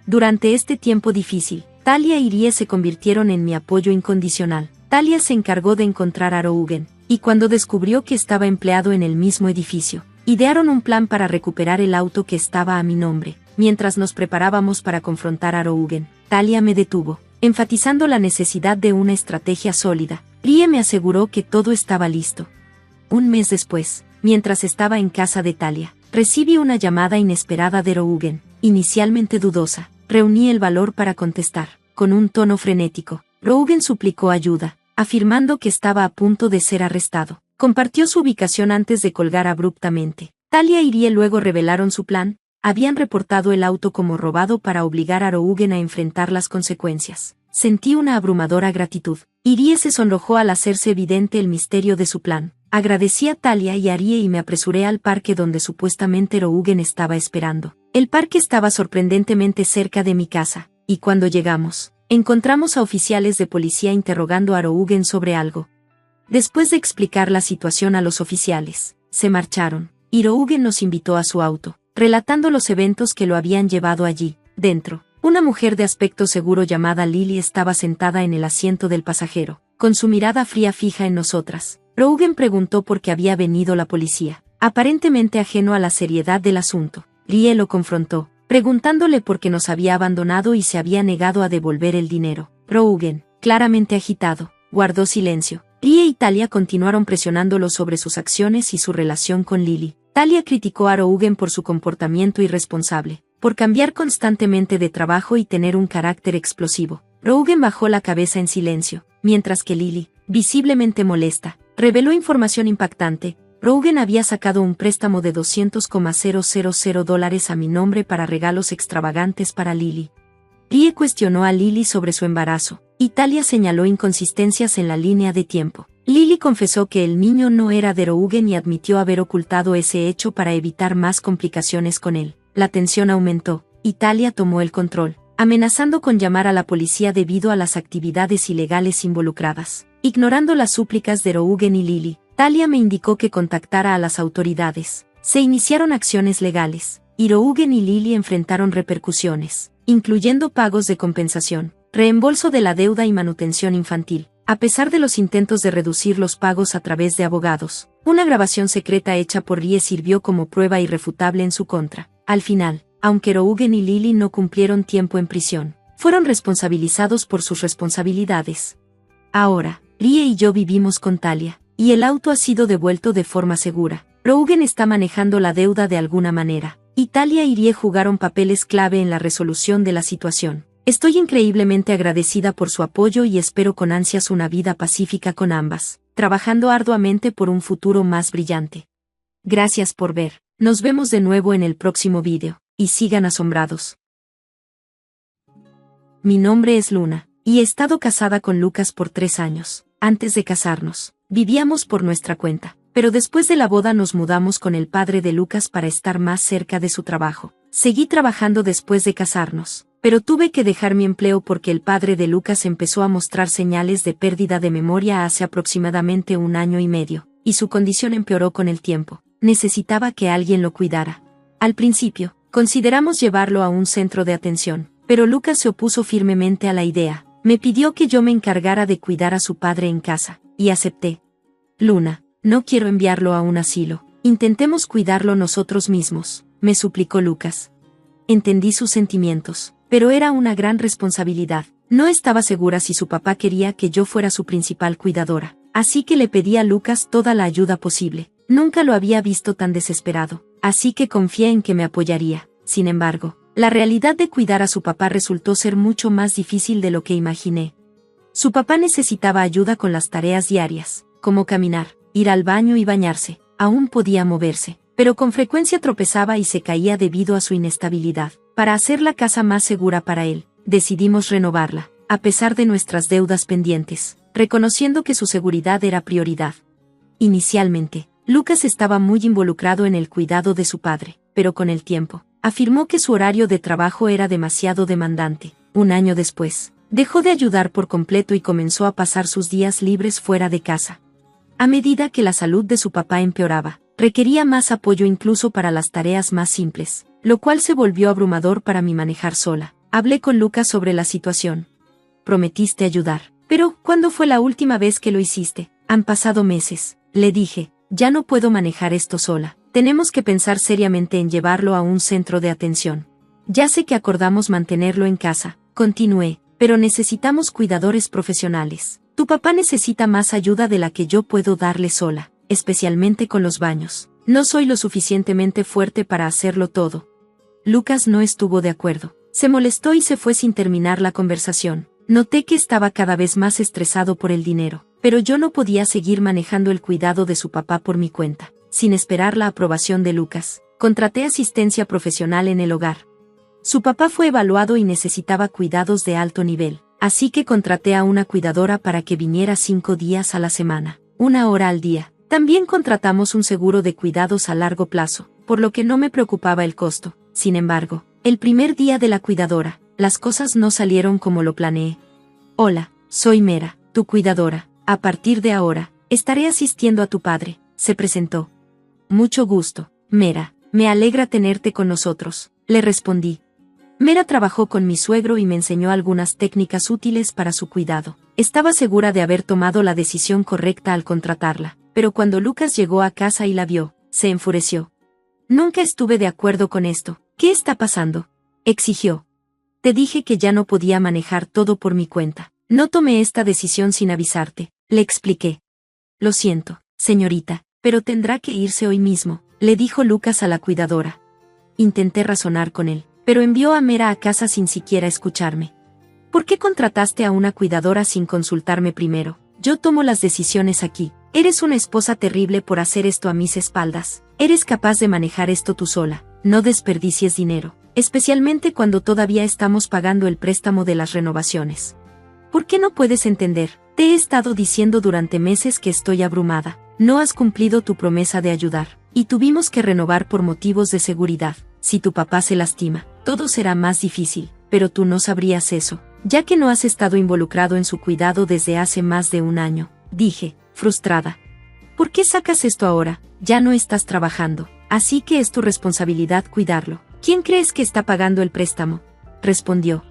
Durante este tiempo difícil, Talia y Rie se convirtieron en mi apoyo incondicional. Talia se encargó de encontrar a Röntgen, y cuando descubrió que estaba empleado en el mismo edificio, idearon un plan para recuperar el auto que estaba a mi nombre. Mientras nos preparábamos para confrontar a Röntgen, Talia me detuvo, enfatizando la necesidad de una estrategia sólida. Rie me aseguró que todo estaba listo. Un mes después, mientras estaba en casa de Talia, recibí una llamada inesperada de Röntgen. Inicialmente dudosa, reuní el valor para contestar. Con un tono frenético, Röntgen suplicó ayuda, afirmando que estaba a punto de ser arrestado. Compartió su ubicación antes de colgar abruptamente. Talia y Rie luego revelaron su plan. Habían reportado el auto como robado para obligar a Röntgen a enfrentar las consecuencias. Sentí una abrumadora gratitud. Rie se sonrojó al hacerse evidente el misterio de su plan. Agradecí a Talia y a Rie y me apresuré al parque donde supuestamente Röntgen estaba esperando. El parque estaba sorprendentemente cerca de mi casa, y cuando llegamos, encontramos a oficiales de policía interrogando a Röntgen sobre algo. Después de explicar la situación a los oficiales, se marcharon, y Röntgen nos invitó a su auto, relatando los eventos que lo habían llevado allí. Dentro, una mujer de aspecto seguro llamada Lily estaba sentada en el asiento del pasajero, con su mirada fría fija en nosotras. Röntgen preguntó por qué había venido la policía, aparentemente ajeno a la seriedad del asunto. Rie lo confrontó, preguntándole por qué nos había abandonado y se había negado a devolver el dinero. Röntgen, claramente agitado, guardó silencio. Rie y Talia continuaron presionándolo sobre sus acciones y su relación con Lily. Talia criticó a Rougen por su comportamiento irresponsable, por cambiar constantemente de trabajo y tener un carácter explosivo. Rougen bajó la cabeza en silencio, mientras que Lily, visiblemente molesta, reveló información impactante. Rougen había sacado un préstamo de $200,000 a mi nombre para regalos extravagantes para Lily. Rie cuestionó a Lily sobre su embarazo, y Talia señaló inconsistencias en la línea de tiempo. Lily confesó que el niño no era de Rougen y admitió haber ocultado ese hecho para evitar más complicaciones con él. La tensión aumentó, y Talia tomó el control, amenazando con llamar a la policía debido a las actividades ilegales involucradas. Ignorando las súplicas de Rougen y Lily, Talia me indicó que contactara a las autoridades. Se iniciaron acciones legales, y Rougen y Lily enfrentaron repercusiones, incluyendo pagos de compensación, reembolso de la deuda y manutención infantil. A pesar de los intentos de reducir los pagos a través de abogados, una grabación secreta hecha por Rie sirvió como prueba irrefutable en su contra. Al final, aunque Rougen y Lily no cumplieron tiempo en prisión, fueron responsabilizados por sus responsabilidades. Ahora, Rie y yo vivimos con Talia, y el auto ha sido devuelto de forma segura. Rougen está manejando la deuda de alguna manera, y Talia y Rie jugaron papeles clave en la resolución de la situación. Estoy increíblemente agradecida por su apoyo y espero con ansias una vida pacífica con ambas, trabajando arduamente por un futuro más brillante. Gracias por ver. Nos vemos de nuevo en el próximo vídeo, y sigan asombrados. Mi nombre es Luna, y he estado casada con Lucas por 3 años. Antes de casarnos, vivíamos por nuestra cuenta, pero después de la boda nos mudamos con el padre de Lucas para estar más cerca de su trabajo. Seguí trabajando después de casarnos, pero tuve que dejar mi empleo porque el padre de Lucas empezó a mostrar señales de pérdida de memoria hace aproximadamente 1 año y medio, y su condición empeoró con el tiempo. Necesitaba que alguien lo cuidara. Al principio, consideramos llevarlo a un centro de atención, pero Lucas se opuso firmemente a la idea. Me pidió que yo me encargara de cuidar a su padre en casa, y acepté. Luna, no quiero enviarlo a un asilo. Intentemos cuidarlo nosotros mismos, me suplicó Lucas. Entendí sus sentimientos, pero era una gran responsabilidad. No estaba segura si su papá quería que yo fuera su principal cuidadora, así que le pedí a Lucas toda la ayuda posible. Nunca lo había visto tan desesperado, así que confié en que me apoyaría. Sin embargo, la realidad de cuidar a su papá resultó ser mucho más difícil de lo que imaginé. Su papá necesitaba ayuda con las tareas diarias, como caminar, ir al baño y bañarse. Aún podía moverse, pero con frecuencia tropezaba y se caía debido a su inestabilidad. Para hacer la casa más segura para él, decidimos renovarla, a pesar de nuestras deudas pendientes, reconociendo que su seguridad era prioridad. Inicialmente, Lucas estaba muy involucrado en el cuidado de su padre, pero con el tiempo, afirmó que su horario de trabajo era demasiado demandante. 1 año después, dejó de ayudar por completo y comenzó a pasar sus días libres fuera de casa. A medida que la salud de su papá empeoraba, requería más apoyo incluso para las tareas más simples, lo cual se volvió abrumador para mí manejar sola. Hablé con Lucas sobre la situación. Prometiste ayudar, pero ¿cuándo fue la última vez que lo hiciste? Han pasado meses, le dije, ya no puedo manejar esto sola. Tenemos que pensar seriamente en llevarlo a un centro de atención. Ya sé que acordamos mantenerlo en casa, continué, pero necesitamos cuidadores profesionales. Tu papá necesita más ayuda de la que yo puedo darle sola, especialmente con los baños. No soy lo suficientemente fuerte para hacerlo todo. Lucas no estuvo de acuerdo. Se molestó y se fue sin terminar la conversación. Noté que estaba cada vez más estresado por el dinero, pero yo no podía seguir manejando el cuidado de su papá por mi cuenta. Sin esperar la aprobación de Lucas, contraté asistencia profesional en el hogar. Su papá fue evaluado y necesitaba cuidados de alto nivel. Así que contraté a una cuidadora para que viniera 5 días a la semana, 1 hora al día. También contratamos un seguro de cuidados a largo plazo, por lo que no me preocupaba el costo. Sin embargo, el primer día de la cuidadora, las cosas no salieron como lo planeé. Hola, soy Mera, tu cuidadora. A partir de ahora, estaré asistiendo a tu padre, se presentó. Mucho gusto, Mera, me alegra tenerte con nosotros, le respondí. Mera trabajó con mi suegro y me enseñó algunas técnicas útiles para su cuidado. Estaba segura de haber tomado la decisión correcta al contratarla, pero cuando Lucas llegó a casa y la vio, se enfureció. Nunca estuve de acuerdo con esto. ¿Qué está pasando?, exigió. Te dije que ya no podía manejar todo por mi cuenta. No tomé esta decisión sin avisarte, le expliqué. Lo siento, señorita, pero tendrá que irse hoy mismo. le dijo Lucas a la cuidadora. Intenté razonar con él, pero envió a Mera a casa sin siquiera escucharme. ¿Por qué contrataste a una cuidadora sin consultarme primero? Yo tomo las decisiones aquí. Eres una esposa terrible por hacer esto a mis espaldas. Eres capaz de manejar esto tú sola. No desperdicies dinero, especialmente cuando todavía estamos pagando el préstamo de las renovaciones. ¿Por qué no puedes entender? Te he estado diciendo durante meses que estoy abrumada. No has cumplido tu promesa de ayudar, y tuvimos que renovar por motivos de seguridad. Si tu papá se lastima, todo será más difícil, pero tú no sabrías eso, ya que no has estado involucrado en su cuidado desde hace más de un año, dije, frustrada. ¿Por qué sacas esto ahora? Ya no estás trabajando, así que es tu responsabilidad cuidarlo. ¿Quién crees que está pagando el préstamo? Respondió.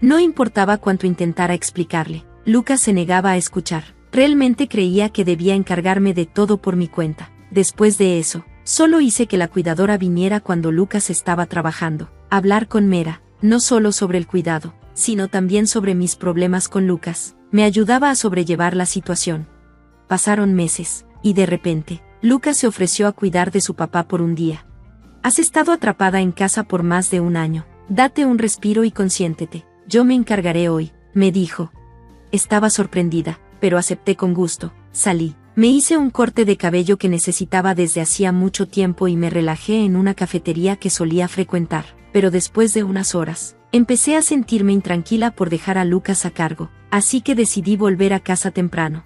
No importaba cuánto intentara explicarle, Lucas se negaba a escuchar. Realmente creía que debía encargarme de todo por mi cuenta. Después de eso, solo hice que la cuidadora viniera cuando Lucas estaba trabajando. Hablar con Mera, no solo sobre el cuidado, sino también sobre mis problemas con Lucas, me ayudaba a sobrellevar la situación. Pasaron meses, y de repente, Lucas se ofreció a cuidar de su papá por un día. Has estado atrapada en casa por más de un año. Date un respiro y consiéntete. Yo me encargaré hoy, me dijo. Estaba sorprendida, pero acepté con gusto. Salí. Me hice un corte de cabello que necesitaba desde hacía mucho tiempo y me relajé en una cafetería que solía frecuentar. Pero después de unas horas, empecé a sentirme intranquila por dejar a Lucas a cargo, así que decidí volver a casa temprano.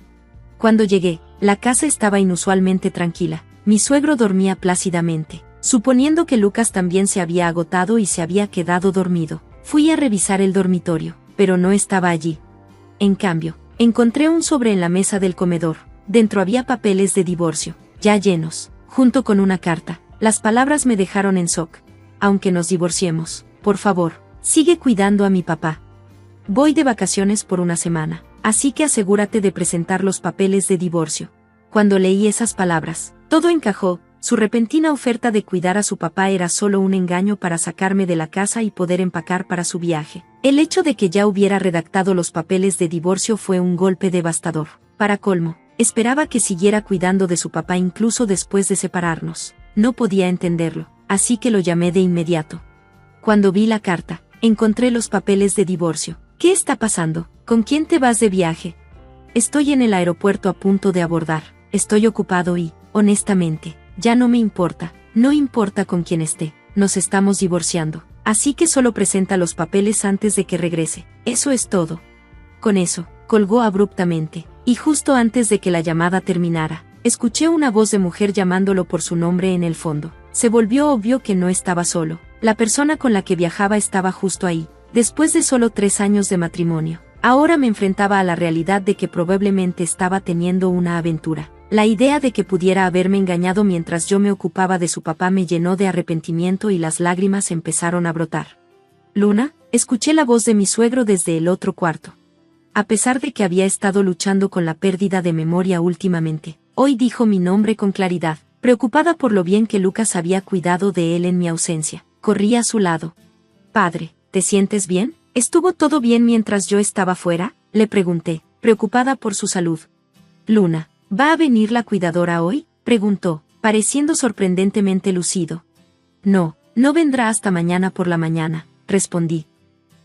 Cuando llegué, la casa estaba inusualmente tranquila. Mi suegro dormía plácidamente, suponiendo que Lucas también se había agotado y se había quedado dormido. Fui a revisar el dormitorio, pero no estaba allí. En cambio, encontré un sobre en la mesa del comedor. Dentro había papeles de divorcio, ya llenos, junto con una carta. Las palabras me dejaron en shock. Aunque nos divorciemos, por favor, sigue cuidando a mi papá. Voy de vacaciones por una semana, así que asegúrate de presentar los papeles de divorcio. Cuando leí esas palabras, todo encajó. Su repentina oferta de cuidar a su papá era solo un engaño para sacarme de la casa y poder empacar para su viaje. El hecho de que ya hubiera redactado los papeles de divorcio fue un golpe devastador. Para colmo, esperaba que siguiera cuidando de su papá incluso después de separarnos. No podía entenderlo, así que lo llamé de inmediato. Cuando vi la carta, encontré los papeles de divorcio. ¿Qué está pasando? ¿Con quién te vas de viaje? Estoy en el aeropuerto a punto de abordar. Estoy ocupado y, honestamente, ya no me importa, no importa con quién esté, nos estamos divorciando, así que solo presenta los papeles antes de que regrese, eso es todo. Con eso, colgó abruptamente, y justo antes de que la llamada terminara, escuché una voz de mujer llamándolo por su nombre en el fondo. Se volvió obvio que no estaba solo, la persona con la que viajaba estaba justo ahí, después de solo 3 años de matrimonio. Ahora me enfrentaba a la realidad de que probablemente estaba teniendo una aventura. La idea de que pudiera haberme engañado mientras yo me ocupaba de su papá me llenó de arrepentimiento y las lágrimas empezaron a brotar. Luna, escuché la voz de mi suegro desde el otro cuarto. A pesar de que había estado luchando con la pérdida de memoria últimamente, hoy dijo mi nombre con claridad, preocupada por lo bien que Lucas había cuidado de él en mi ausencia. Corrí a su lado. Padre, ¿te sientes bien? ¿Estuvo todo bien mientras yo estaba fuera? Le pregunté, preocupada por su salud. Luna, ¿va a venir la cuidadora hoy? Preguntó, pareciendo sorprendentemente lucido. No, no vendrá hasta mañana por la mañana, respondí.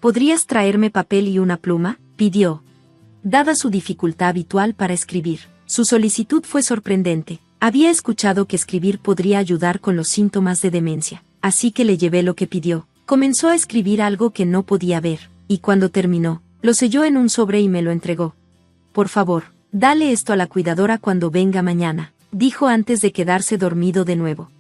¿Podrías traerme papel y una pluma? Pidió. Dada su dificultad habitual para escribir, su solicitud fue sorprendente. Había escuchado que escribir podría ayudar con los síntomas de demencia, así que le llevé lo que pidió. Comenzó a escribir algo que no podía ver, y cuando terminó, lo selló en un sobre y me lo entregó. Por favor, dale esto a la cuidadora cuando venga mañana, dijo antes de quedarse dormido de nuevo.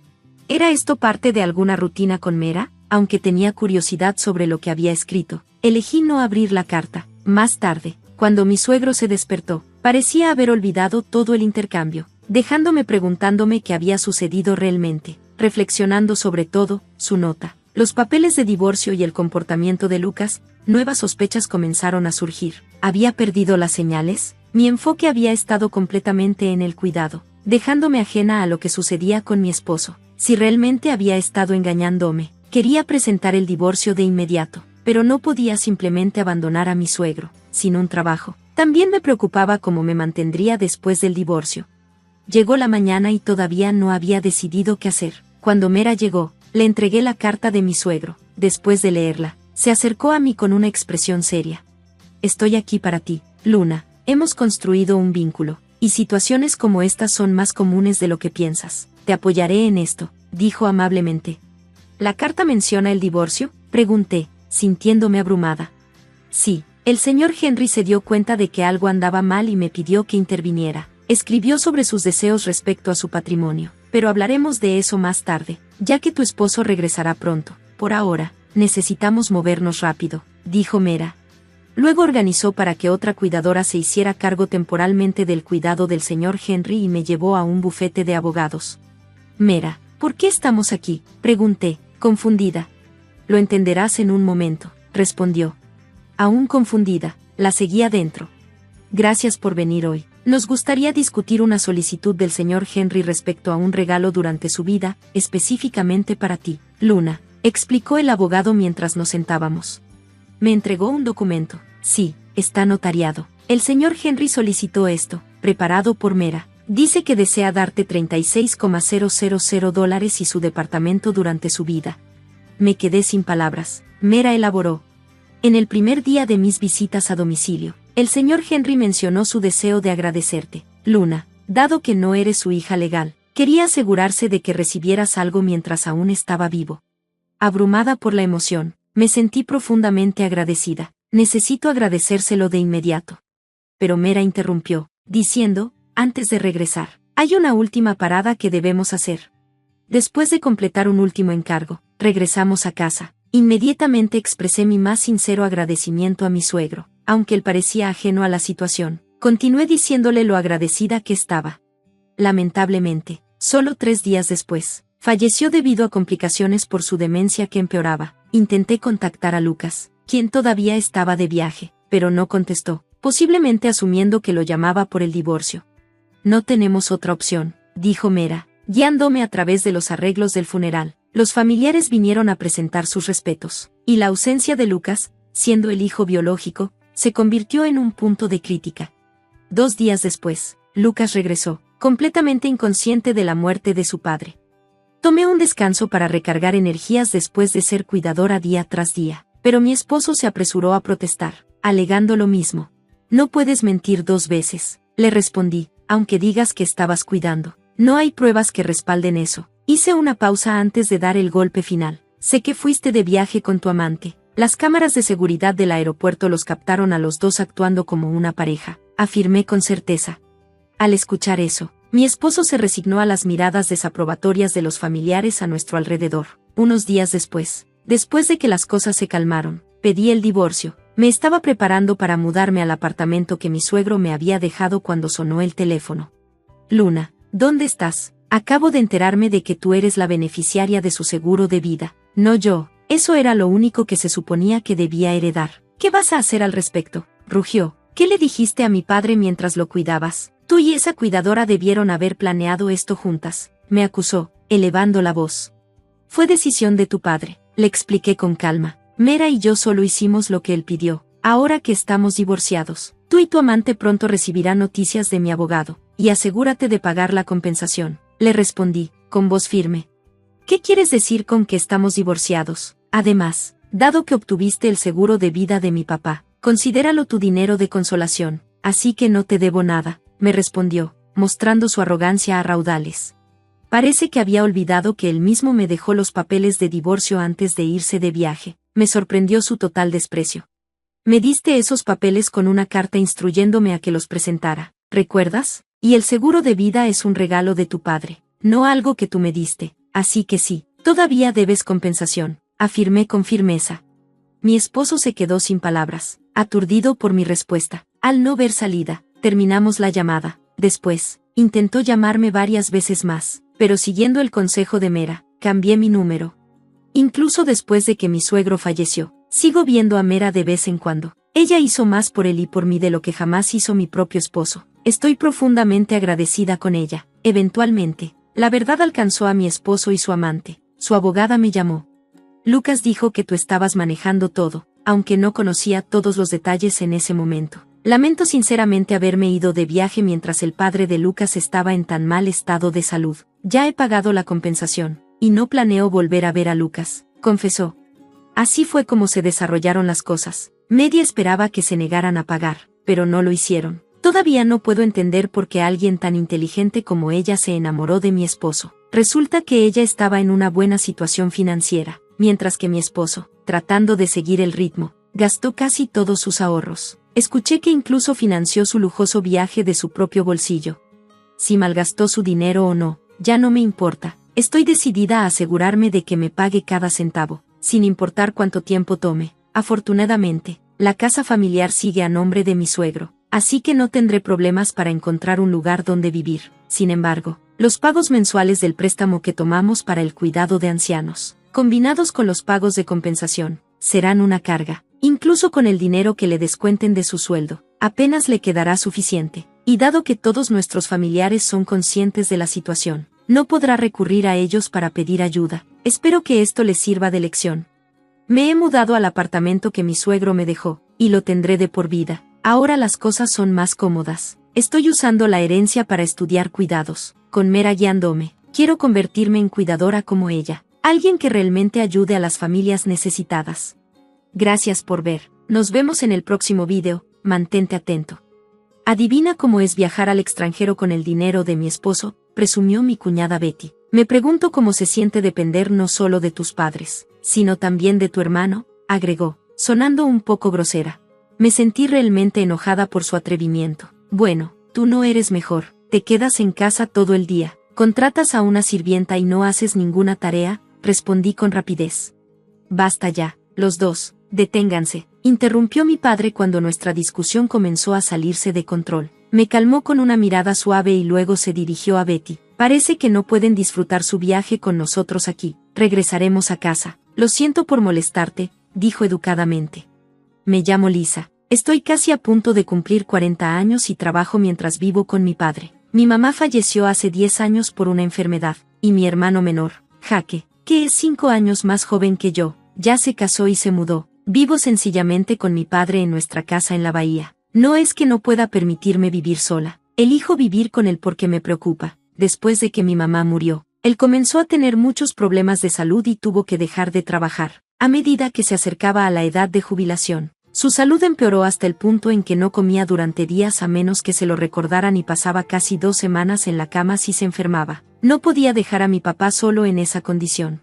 ¿Era esto parte de alguna rutina con Mera? Aunque tenía curiosidad sobre lo que había escrito, elegí no abrir la carta. Más tarde, cuando mi suegro se despertó, parecía haber olvidado todo el intercambio, dejándome preguntándome qué había sucedido realmente, reflexionando sobre todo, su nota, los papeles de divorcio y el comportamiento de Lucas. Nuevas sospechas comenzaron a surgir. ¿Había perdido las señales? Mi enfoque había estado completamente en el cuidado, dejándome ajena a lo que sucedía con mi esposo. Si realmente había estado engañándome, quería presentar el divorcio de inmediato, pero no podía simplemente abandonar a mi suegro, sin un trabajo. También me preocupaba cómo me mantendría después del divorcio. Llegó la mañana y todavía no había decidido qué hacer. Cuando Mera llegó, le entregué la carta de mi suegro. Después de leerla, se acercó a mí con una expresión seria. Estoy aquí para ti, Luna. Hemos construido un vínculo, y situaciones como estas son más comunes de lo que piensas. Te apoyaré en esto, dijo amablemente. ¿La carta menciona el divorcio?, pregunté, sintiéndome abrumada. Sí, el señor Henry se dio cuenta de que algo andaba mal y me pidió que interviniera. Escribió sobre sus deseos respecto a su patrimonio, pero hablaremos de eso más tarde, ya que tu esposo regresará pronto. Por ahora, necesitamos movernos rápido, dijo Mera. Luego organizó para que otra cuidadora se hiciera cargo temporalmente del cuidado del señor Henry y me llevó a un bufete de abogados. Mera, ¿por qué estamos aquí?, pregunté, confundida. Lo entenderás en un momento, respondió. Aún confundida, la seguí adentro. Gracias por venir hoy. Nos gustaría discutir una solicitud del señor Henry respecto a un regalo durante su vida, específicamente para ti, Luna, explicó el abogado mientras nos sentábamos. Me entregó un documento. Sí, está notariado. El señor Henry solicitó esto, preparado por Mera. Dice que desea darte $36,000 y su departamento durante su vida. Me quedé sin palabras. Mera elaboró. En el primer día de mis visitas a domicilio, el señor Henry mencionó su deseo de agradecerte, Luna, dado que no eres su hija legal. Quería asegurarse de que recibieras algo mientras aún estaba vivo. Abrumada por la emoción, me sentí profundamente agradecida. Necesito agradecérselo de inmediato. Pero Mera interrumpió, diciendo, antes de regresar, hay una última parada que debemos hacer. Después de completar un último encargo, regresamos a casa. Inmediatamente expresé mi más sincero agradecimiento a mi suegro, aunque él parecía ajeno a la situación. Continué diciéndole lo agradecida que estaba. Lamentablemente, solo 3 días después, falleció debido a complicaciones por su demencia que empeoraba. Intenté contactar a Lucas, quien todavía estaba de viaje, pero no contestó, posiblemente asumiendo que lo llamaba por el divorcio. No tenemos otra opción, dijo Mera, guiándome a través de los arreglos del funeral. Los familiares vinieron a presentar sus respetos, y la ausencia de Lucas, siendo el hijo biológico, se convirtió en un punto de crítica. 2 días después, Lucas regresó, completamente inconsciente de la muerte de su padre. Tomé un descanso para recargar energías después de ser cuidadora día tras día, pero mi esposo se apresuró a protestar, alegando lo mismo. No puedes mentir 2 veces, le respondí, aunque digas que estabas cuidando. No hay pruebas que respalden eso. Hice una pausa antes de dar el golpe final. Sé que fuiste de viaje con tu amante. Las cámaras de seguridad del aeropuerto los captaron a los dos actuando como una pareja, afirmé con certeza. Al escuchar eso, mi esposo se resignó a las miradas desaprobatorias de los familiares a nuestro alrededor. Unos días después de que las cosas se calmaron, pedí el divorcio. Me estaba preparando para mudarme al apartamento que mi suegro me había dejado cuando sonó el teléfono. Luna, ¿dónde estás? Acabo de enterarme de que tú eres la beneficiaria de su seguro de vida, no yo. Eso era lo único que se suponía que debía heredar. ¿Qué vas a hacer al respecto?, rugió. ¿Qué le dijiste a mi padre mientras lo cuidabas? Tú y esa cuidadora debieron haber planeado esto juntas, me acusó, elevando la voz. Fue decisión de tu padre, le expliqué con calma. Mera y yo solo hicimos lo que él pidió. Ahora que estamos divorciados, tú y tu amante pronto recibirán noticias de mi abogado, y asegúrate de pagar la compensación, le respondí, con voz firme. ¿Qué quieres decir con que estamos divorciados? Además, dado que obtuviste el seguro de vida de mi papá, considéralo tu dinero de consolación, así que no te debo nada, me respondió, mostrando su arrogancia a raudales. Parece que había olvidado que él mismo me dejó los papeles de divorcio antes de irse de viaje. Me sorprendió su total desprecio. Me diste esos papeles con una carta instruyéndome a que los presentara, ¿recuerdas? Y el seguro de vida es un regalo de tu padre, no algo que tú me diste, así que sí, todavía debes compensación, afirmé con firmeza. Mi esposo se quedó sin palabras, aturdido por mi respuesta. Al no ver salida, terminamos la llamada. Después, intentó llamarme varias veces más, pero siguiendo el consejo de Mera, cambié mi número. Incluso después de que mi suegro falleció, sigo viendo a Mera de vez en cuando. Ella hizo más por él y por mí de lo que jamás hizo mi propio esposo. Estoy profundamente agradecida con ella. Eventualmente, la verdad alcanzó a mi esposo y su amante. Su abogada me llamó. Lucas dijo que tú estabas manejando todo, aunque no conocía todos los detalles en ese momento. Lamento sinceramente haberme ido de viaje mientras el padre de Lucas estaba en tan mal estado de salud. Ya he pagado la compensación, y no planeo volver a ver a Lucas, confesó. Así fue como se desarrollaron las cosas. Media esperaba que se negaran a pagar, pero no lo hicieron. Todavía no puedo entender por qué alguien tan inteligente como ella se enamoró de mi esposo. Resulta que ella estaba en una buena situación financiera, mientras que mi esposo, tratando de seguir el ritmo, gastó casi todos sus ahorros. Escuché que incluso financió su lujoso viaje de su propio bolsillo. Si malgastó su dinero o no, ya no me importa. Estoy decidida a asegurarme de que me pague cada centavo, sin importar cuánto tiempo tome. Afortunadamente, la casa familiar sigue a nombre de mi suegro, así que no tendré problemas para encontrar un lugar donde vivir. Sin embargo, los pagos mensuales del préstamo que tomamos para el cuidado de ancianos, combinados con los pagos de compensación, serán una carga. Incluso con el dinero que le descuenten de su sueldo, apenas le quedará suficiente. Y dado que todos nuestros familiares son conscientes de la situación, no podrá recurrir a ellos para pedir ayuda. Espero que esto les sirva de lección. Me he mudado al apartamento que mi suegro me dejó, y lo tendré de por vida. Ahora las cosas son más cómodas. Estoy usando la herencia para estudiar cuidados, con Mera guiándome. Quiero convertirme en cuidadora como ella, alguien que realmente ayude a las familias necesitadas. Gracias por ver. Nos vemos en el próximo video. Mantente atento. Adivina cómo es viajar al extranjero con el dinero de mi esposo, presumió mi cuñada Betty. Me pregunto cómo se siente depender no solo de tus padres, sino también de tu hermano, agregó, sonando un poco grosera. Me sentí realmente enojada por su atrevimiento. Bueno, tú no eres mejor, te quedas en casa todo el día, contratas a una sirvienta y no haces ninguna tarea, respondí con rapidez. Basta ya, los dos. Deténganse, interrumpió mi padre cuando nuestra discusión comenzó a salirse de control. Me calmó con una mirada suave y luego se dirigió a Betty. Parece que no pueden disfrutar su viaje con nosotros aquí. Regresaremos a casa. Lo siento por molestarte, dijo educadamente. Me llamo Lisa. Estoy casi a punto de cumplir 40 años y trabajo mientras vivo con mi padre. Mi mamá falleció hace 10 años por una enfermedad, y mi hermano menor, Jake, que es 5 años más joven que yo, ya se casó y se mudó. Vivo sencillamente con mi padre en nuestra casa en la bahía. No es que no pueda permitirme vivir sola. Elijo vivir con él porque me preocupa. Después de que mi mamá murió, él comenzó a tener muchos problemas de salud y tuvo que dejar de trabajar. A medida que se acercaba a la edad de jubilación, su salud empeoró hasta el punto en que no comía durante días a menos que se lo recordaran y pasaba casi 2 semanas en la cama si se enfermaba. No podía dejar a mi papá solo en esa condición.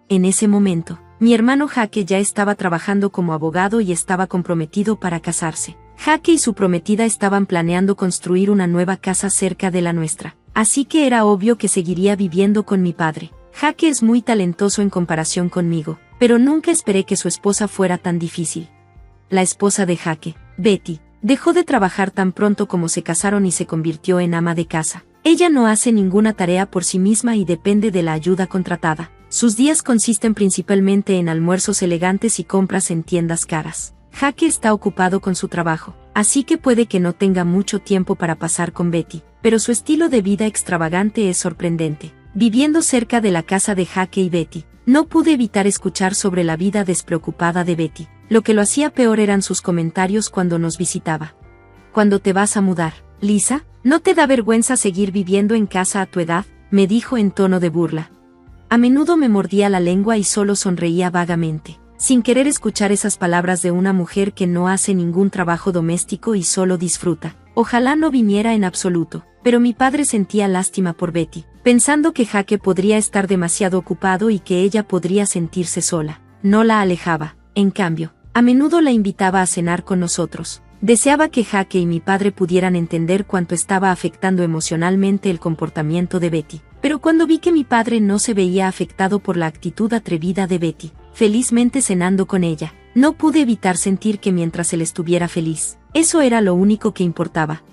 En ese momento, mi hermano Jake ya estaba trabajando como abogado y estaba comprometido para casarse. Jake y su prometida estaban planeando construir una nueva casa cerca de la nuestra, así que era obvio que seguiría viviendo con mi padre. Jake es muy talentoso en comparación conmigo, pero nunca esperé que su esposa fuera tan difícil. La esposa de Jake, Betty, dejó de trabajar tan pronto como se casaron y se convirtió en ama de casa. Ella no hace ninguna tarea por sí misma y depende de la ayuda contratada. Sus días consisten principalmente en almuerzos elegantes y compras en tiendas caras. Jake está ocupado con su trabajo, así que puede que no tenga mucho tiempo para pasar con Betty, pero su estilo de vida extravagante es sorprendente. Viviendo cerca de la casa de Jake y Betty, no pude evitar escuchar sobre la vida despreocupada de Betty. Lo que lo hacía peor eran sus comentarios cuando nos visitaba. ¿Cuándo te vas a mudar, Lisa? ¿No te da vergüenza seguir viviendo en casa a tu edad?, me dijo en tono de burla. A menudo me mordía la lengua y solo sonreía vagamente, sin querer escuchar esas palabras de una mujer que no hace ningún trabajo doméstico y solo disfruta. Ojalá no viniera en absoluto, pero mi padre sentía lástima por Betty, pensando que Jake podría estar demasiado ocupado y que ella podría sentirse sola. No la alejaba, en cambio, a menudo la invitaba a cenar con nosotros. Deseaba que Jake y mi padre pudieran entender cuánto estaba afectando emocionalmente el comportamiento de Betty. Pero cuando vi que mi padre no se veía afectado por la actitud atrevida de Betty, felizmente cenando con ella, no pude evitar sentir que mientras él estuviera feliz, eso era lo único que importaba.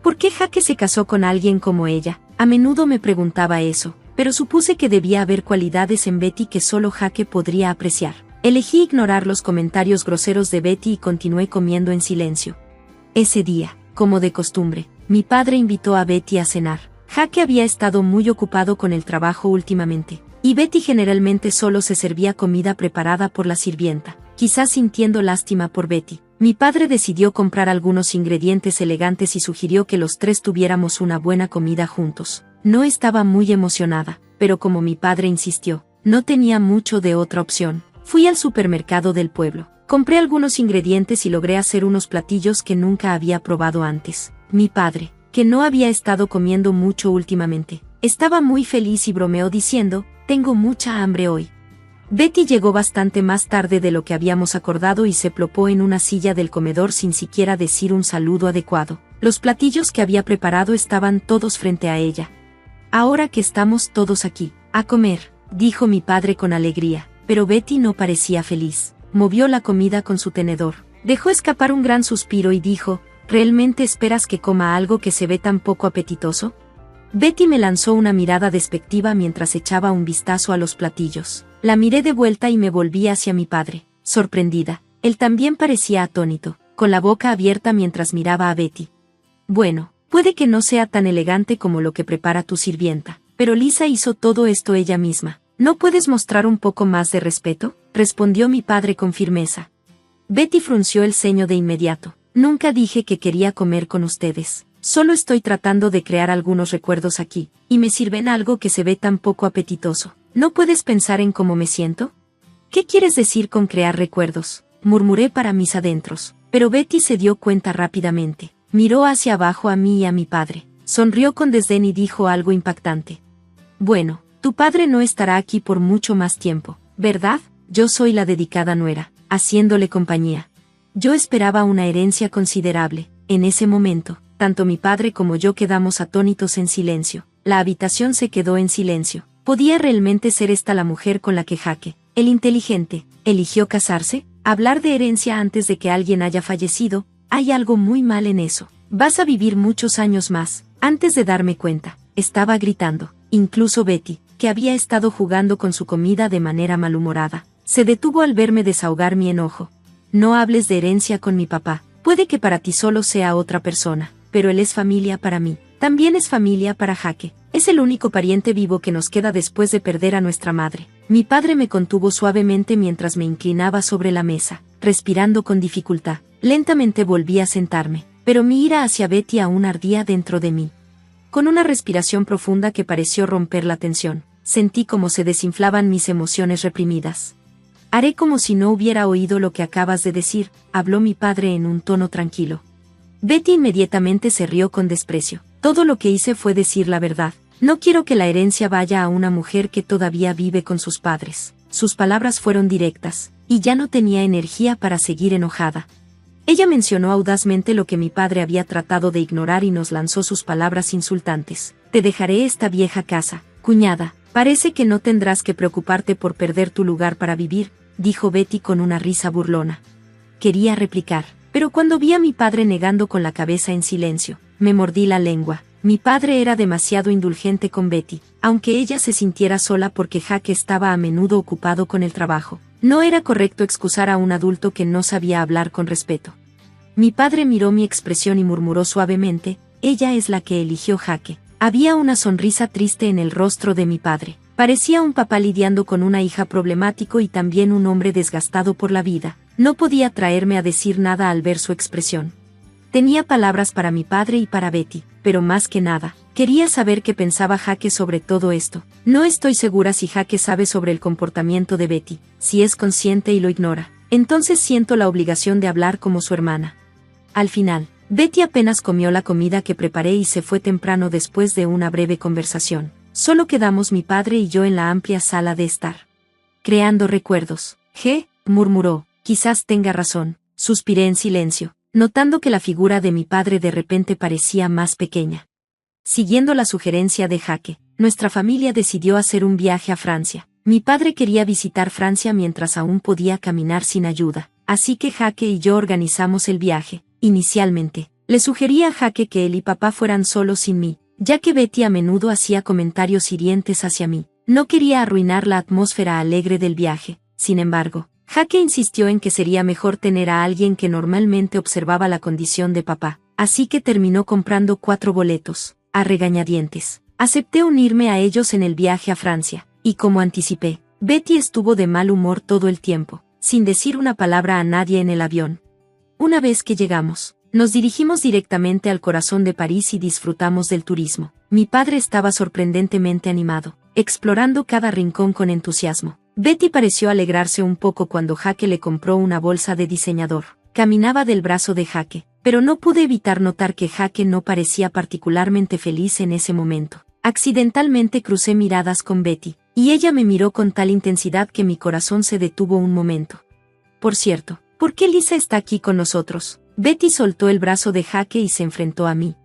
¿Por qué Jake se casó con alguien como ella? A menudo me preguntaba eso, pero supuse que debía haber cualidades en Betty que solo Jake podría apreciar. Elegí ignorar los comentarios groseros de Betty y continué comiendo en silencio. Ese día, como de costumbre, mi padre invitó a Betty a cenar. Jake había estado muy ocupado con el trabajo últimamente, y Betty generalmente solo se servía comida preparada por la sirvienta. quizás sintiendo lástima por Betty. Mi padre decidió comprar algunos ingredientes elegantes y sugirió que los tres tuviéramos una buena comida juntos. No estaba muy emocionada, pero como mi padre insistió, no tenía mucho de otra opción. Fui al supermercado del pueblo. Compré algunos ingredientes y logré hacer unos platillos que nunca había probado antes. Mi padre, que no había estado comiendo mucho últimamente, estaba muy feliz y bromeó diciendo, «Tengo mucha hambre hoy». Betty llegó bastante más tarde de lo que habíamos acordado y se plopó en una silla del comedor sin siquiera decir un saludo adecuado. Los platillos que había preparado estaban todos frente a ella. «Ahora que estamos todos aquí, a comer», dijo mi padre con alegría, pero Betty no parecía feliz. Movió la comida con su tenedor. Dejó escapar un gran suspiro y dijo, «¿Realmente esperas que coma algo que se ve tan poco apetitoso?». Betty me lanzó una mirada despectiva mientras echaba un vistazo a los platillos. La miré de vuelta y me volví hacia mi padre, sorprendida. Él también parecía atónito, con la boca abierta mientras miraba a Betty. «Bueno, puede que no sea tan elegante como lo que prepara tu sirvienta, pero Lisa hizo todo esto ella misma. ¿No puedes mostrar un poco más de respeto?», respondió mi padre con firmeza. Betty frunció el ceño de inmediato. «Nunca dije que quería comer con ustedes. Solo estoy tratando de crear algunos recuerdos aquí, y me sirven algo que se ve tan poco apetitoso. ¿No puedes pensar en cómo me siento?». «¿Qué quieres decir con crear recuerdos?», murmuré para mis adentros. Pero Betty se dio cuenta rápidamente. Miró hacia abajo a mí y a mi padre. Sonrió con desdén y dijo algo impactante. «Bueno, tu padre no estará aquí por mucho más tiempo, ¿verdad? Yo soy la dedicada nuera, haciéndole compañía». Yo esperaba una herencia considerable. En ese momento, tanto mi padre como yo quedamos atónitos en silencio. La habitación se quedó en silencio. ¿Podía realmente ser esta la mujer con la que Jake, el inteligente, eligió casarse? Hablar de herencia antes de que alguien haya fallecido, hay algo muy mal en eso. «Vas a vivir muchos años más». Antes de darme cuenta, estaba gritando. Incluso Betty, que había estado jugando con su comida de manera malhumorada, se detuvo al verme desahogar mi enojo. «No hables de herencia con mi papá. Puede que para ti solo sea otra persona, pero él es familia para mí. También es familia para Jake. Es el único pariente vivo que nos queda después de perder a nuestra madre». Mi padre me contuvo suavemente mientras me inclinaba sobre la mesa, respirando con dificultad. Lentamente volví a sentarme, pero mi ira hacia Betty aún ardía dentro de mí. Con una respiración profunda que pareció romper la tensión, sentí cómo se desinflaban mis emociones reprimidas. «Haré como si no hubiera oído lo que acabas de decir», habló mi padre en un tono tranquilo. Betty inmediatamente se rió con desprecio. «Todo lo que hice fue decir la verdad. No quiero que la herencia vaya a una mujer que todavía vive con sus padres». Sus palabras fueron directas, y ya no tenía energía para seguir enojada. Ella mencionó audazmente lo que mi padre había tratado de ignorar y nos lanzó sus palabras insultantes. «Te dejaré esta vieja casa, cuñada. Parece que no tendrás que preocuparte por perder tu lugar para vivir», dijo Betty con una risa burlona. Quería replicar, pero cuando vi a mi padre negando con la cabeza en silencio, me mordí la lengua. Mi padre era demasiado indulgente con Betty, aunque ella se sintiera sola porque Jake estaba a menudo ocupado con el trabajo. No era correcto excusar a un adulto que no sabía hablar con respeto. Mi padre miró mi expresión y murmuró suavemente, «Ella es la que eligió Jake». Había una sonrisa triste en el rostro de mi padre. Parecía un papá lidiando con una hija problemático y también un hombre desgastado por la vida. No podía traerme a decir nada al ver su expresión. Tenía palabras para mi padre y para Betty, pero más que nada, quería saber qué pensaba Jake sobre todo esto. No estoy segura si Jake sabe sobre el comportamiento de Betty. Si es consciente y lo ignora, entonces siento la obligación de hablar como su hermana. Al final, Betty apenas comió la comida que preparé y se fue temprano después de una breve conversación. Solo quedamos mi padre y yo en la amplia sala de estar. «Creando recuerdos», murmuró. «Quizás tenga razón», suspiré en silencio, notando que la figura de mi padre de repente parecía más pequeña. Siguiendo la sugerencia de Jake, nuestra familia decidió hacer un viaje a Francia. Mi padre quería visitar Francia mientras aún podía caminar sin ayuda, así que Jake y yo organizamos el viaje. Inicialmente, le sugerí a Jake que él y papá fueran solos sin mí, ya que Betty a menudo hacía comentarios hirientes hacia mí. No quería arruinar la atmósfera alegre del viaje. Sin embargo, Jake insistió en que sería mejor tener a alguien que normalmente observaba la condición de papá, así que terminó comprando 4 boletos, a regañadientes. Acepté unirme a ellos en el viaje a Francia, y como anticipé, Betty estuvo de mal humor todo el tiempo. sin decir una palabra a nadie en el avión. Una vez que llegamos, nos dirigimos directamente al corazón de París y disfrutamos del turismo. Mi padre estaba sorprendentemente animado, explorando cada rincón con entusiasmo. Betty pareció alegrarse un poco cuando Jake le compró una bolsa de diseñador. Caminaba del brazo de Jake, pero no pude evitar notar que Jake no parecía particularmente feliz en ese momento. Accidentalmente crucé miradas con Betty, y ella me miró con tal intensidad que mi corazón se detuvo un momento. Por cierto, ¿por qué Lisa está aquí con nosotros? Betty soltó el brazo de Jake y se enfrentó a mí.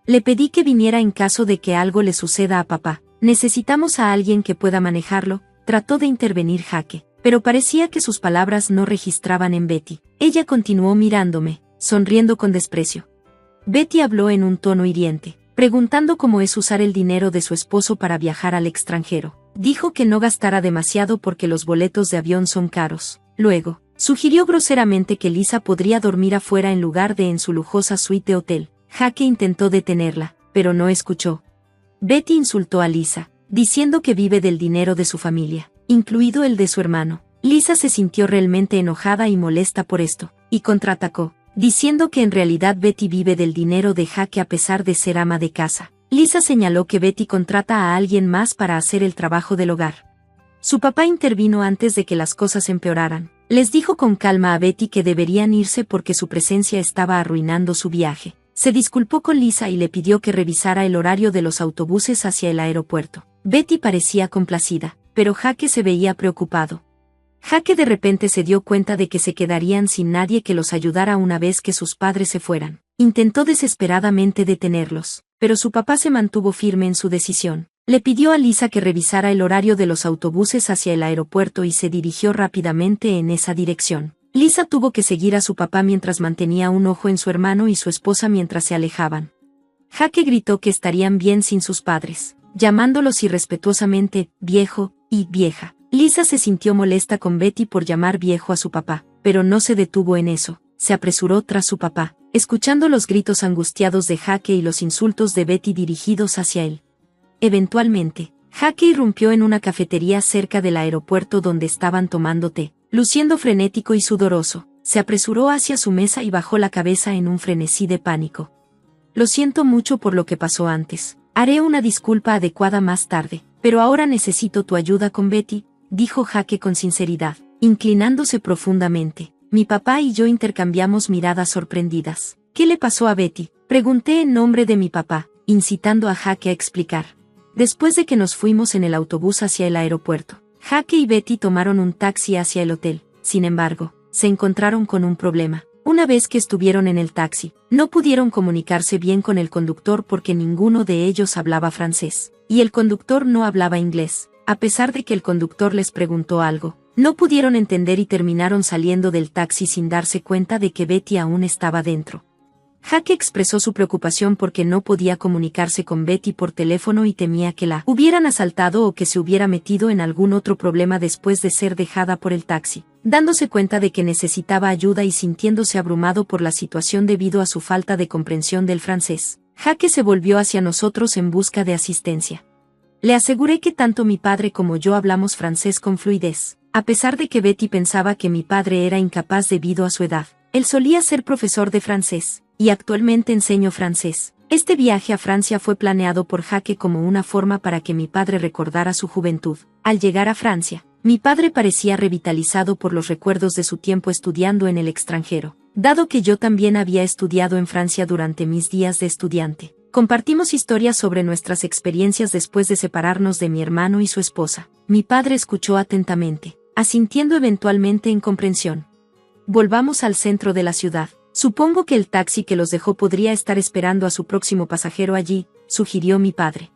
Le pedí que viniera en caso de que algo le suceda a papá. Necesitamos a alguien que pueda manejarlo, trató de intervenir Jake, pero parecía que sus palabras no registraban en Betty. Ella continuó mirándome, sonriendo con desprecio. Betty habló en un tono hiriente, preguntando cómo es usar el dinero de su esposo para viajar al extranjero. Dijo que no gastara demasiado porque los boletos de avión son caros. Luego, sugirió groseramente que Lisa podría dormir afuera en lugar de en su lujosa suite de hotel. Jake intentó detenerla, pero no escuchó. Betty insultó a Lisa, diciendo que vive del dinero de su familia, incluido el de su hermano. Lisa se sintió realmente enojada y molesta por esto, y contraatacó, diciendo que en realidad Betty vive del dinero de Jake a pesar de ser ama de casa. Lisa señaló que Betty contrata a alguien más para hacer el trabajo del hogar. Su papá intervino antes de que las cosas empeoraran. Les dijo con calma a Betty que deberían irse porque su presencia estaba arruinando su viaje. Se disculpó con Lisa y le pidió que revisara el horario de los autobuses hacia el aeropuerto. Betty parecía complacida, pero Jake se veía preocupado. Jake de repente se dio cuenta de que se quedarían sin nadie que los ayudara una vez que sus padres se fueran. Intentó desesperadamente detenerlos, pero su papá se mantuvo firme en su decisión. Le pidió a Lisa que revisara el horario de los autobuses hacia el aeropuerto y se dirigió rápidamente en esa dirección. Lisa tuvo que seguir a su papá mientras mantenía un ojo en su hermano y su esposa mientras se alejaban. Jake gritó que estarían bien sin sus padres, llamándolos irrespetuosamente viejo y vieja. Lisa se sintió molesta con Betty por llamar viejo a su papá, pero no se detuvo en eso. Se apresuró tras su papá, escuchando los gritos angustiados de Jake y los insultos de Betty dirigidos hacia él. Eventualmente, Jake irrumpió en una cafetería cerca del aeropuerto donde estaban tomando té. Luciendo frenético y sudoroso, se apresuró hacia su mesa y bajó la cabeza en un frenesí de pánico. Lo siento mucho por lo que pasó antes. Haré una disculpa adecuada más tarde, pero ahora necesito tu ayuda con Betty, dijo Jake con sinceridad, inclinándose profundamente. Mi papá y yo intercambiamos miradas sorprendidas. ¿Qué le pasó a Betty? Pregunté en nombre de mi papá, incitando a Jake a explicar. Después de que nos fuimos en el autobús hacia el aeropuerto, Jake y Betty tomaron un taxi hacia el hotel. Sin embargo, se encontraron con un problema. Una vez que estuvieron en el taxi, no pudieron comunicarse bien con el conductor porque ninguno de ellos hablaba francés, y el conductor no hablaba inglés. A pesar de que el conductor les preguntó algo, no pudieron entender y terminaron saliendo del taxi sin darse cuenta de que Betty aún estaba dentro. Jake expresó su preocupación porque no podía comunicarse con Betty por teléfono y temía que la hubieran asaltado o que se hubiera metido en algún otro problema después de ser dejada por el taxi. Dándose cuenta de que necesitaba ayuda y sintiéndose abrumado por la situación debido a su falta de comprensión del francés, Jake se volvió hacia nosotros en busca de asistencia. Le aseguré que tanto mi padre como yo hablamos francés con fluidez, a pesar de que Betty pensaba que mi padre era incapaz debido a su edad. Él solía ser profesor de francés, y actualmente enseño francés. Este viaje a Francia fue planeado por Jake como una forma para que mi padre recordara su juventud. Al llegar a Francia, mi padre parecía revitalizado por los recuerdos de su tiempo estudiando en el extranjero. Dado que yo también había estudiado en Francia durante mis días de estudiante, compartimos historias sobre nuestras experiencias después de separarnos de mi hermano y su esposa. Mi padre escuchó atentamente, asintiendo eventualmente en comprensión. Volvamos al centro de la ciudad. Supongo que el taxi que los dejó podría estar esperando a su próximo pasajero allí, sugirió mi padre.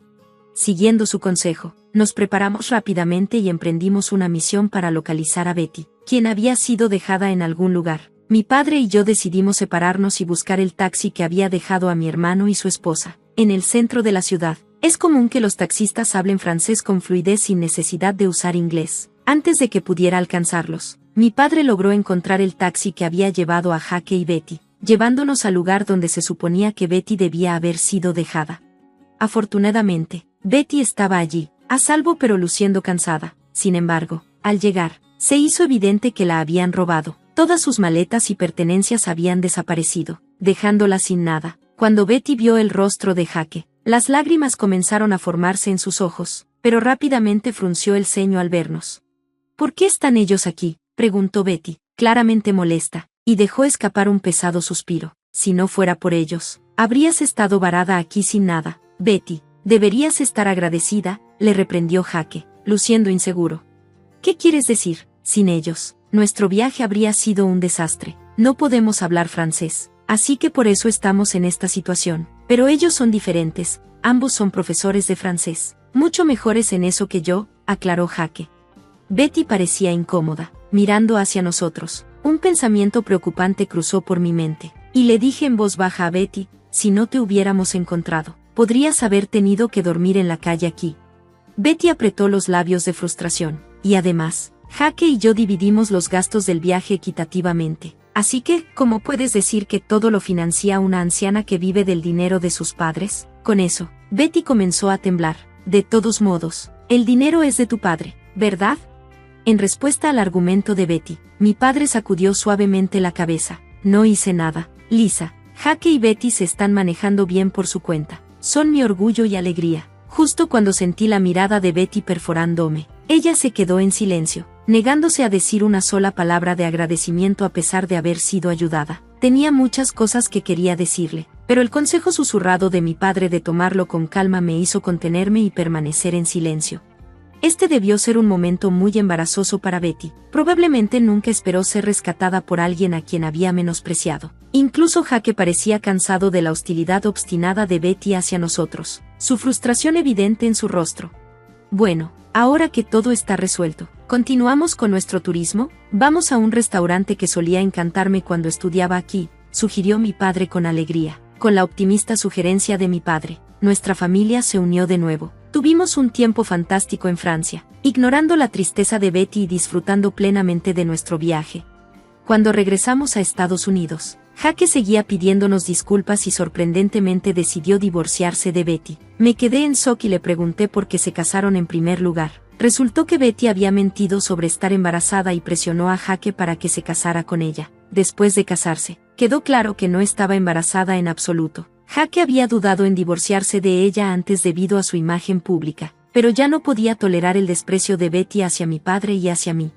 Siguiendo su consejo, nos preparamos rápidamente y emprendimos una misión para localizar a Betty, quien había sido dejada en algún lugar. Mi padre y yo decidimos separarnos y buscar el taxi que había dejado a mi hermano y su esposa. En el centro de la ciudad, es común que los taxistas hablen francés con fluidez sin necesidad de usar inglés. Antes de que pudiera alcanzarlos, mi padre logró encontrar el taxi que había llevado a Jake y Betty, llevándonos al lugar donde se suponía que Betty debía haber sido dejada. Afortunadamente, Betty estaba allí, a salvo pero luciendo cansada. Sin embargo, al llegar, Se hizo evidente que la habían robado. Todas sus maletas y pertenencias habían desaparecido, dejándola sin nada. Cuando Betty vio el rostro de Jake, las lágrimas comenzaron a formarse en sus ojos, pero rápidamente frunció el ceño al vernos. ¿Por qué están ellos aquí?, preguntó Betty, claramente molesta, y dejó escapar un pesado suspiro. Si no fuera por ellos, habrías estado varada aquí sin nada. Betty, deberías estar agradecida, le reprendió Jake, luciendo inseguro. ¿Qué quieres decir? Sin ellos, nuestro viaje habría sido un desastre. No podemos hablar francés, así que por eso estamos en esta situación. Pero ellos son diferentes, ambos son profesores de francés, mucho mejores en eso que yo, aclaró Jake. Betty parecía incómoda, mirando hacia nosotros. Un pensamiento preocupante cruzó por mi mente, y le dije en voz baja a Betty, si no te hubiéramos encontrado, podrías haber tenido que dormir en la calle aquí. Betty apretó los labios de frustración, y además, Jake y yo dividimos los gastos del viaje equitativamente. Así que, ¿cómo puedes decir que todo lo financia una anciana que vive del dinero de sus padres? Con eso, Betty comenzó a temblar. De todos modos, el dinero es de tu padre, ¿verdad? En respuesta al argumento de Betty, mi padre sacudió suavemente la cabeza. No hice nada, Lisa. Jake y Betty se están manejando bien por su cuenta. Son mi orgullo y alegría. Justo cuando sentí la mirada de Betty perforándome, ella se quedó en silencio, negándose a decir una sola palabra de agradecimiento a pesar de haber sido ayudada. Tenía muchas cosas que quería decirle, pero el consejo susurrado de mi padre de tomarlo con calma me hizo contenerme y permanecer en silencio. Este debió ser un momento muy embarazoso para Betty. Probablemente nunca esperó ser rescatada por alguien a quien había menospreciado. Incluso Jake parecía cansado de la hostilidad obstinada de Betty hacia nosotros, su frustración evidente en su rostro. Bueno, ahora que todo está resuelto, ¿continuamos con nuestro turismo? Vamos a un restaurante que solía encantarme cuando estudiaba aquí, sugirió mi padre con alegría. Con la optimista sugerencia de mi padre, nuestra familia se unió de nuevo. Tuvimos un tiempo fantástico en Francia, ignorando la tristeza de Betty y disfrutando plenamente de nuestro viaje. Cuando regresamos a Estados Unidos, Jake seguía pidiéndonos disculpas y sorprendentemente decidió divorciarse de Betty. Me quedé en shock y le pregunté por qué se casaron en primer lugar. Resultó que Betty había mentido sobre estar embarazada y presionó a Jake para que se casara con ella. Después de casarse, quedó claro que no estaba embarazada en absoluto. Jake había dudado en divorciarse de ella antes debido a su imagen pública, pero ya no podía tolerar el desprecio de Betty hacia mi padre y hacia mí.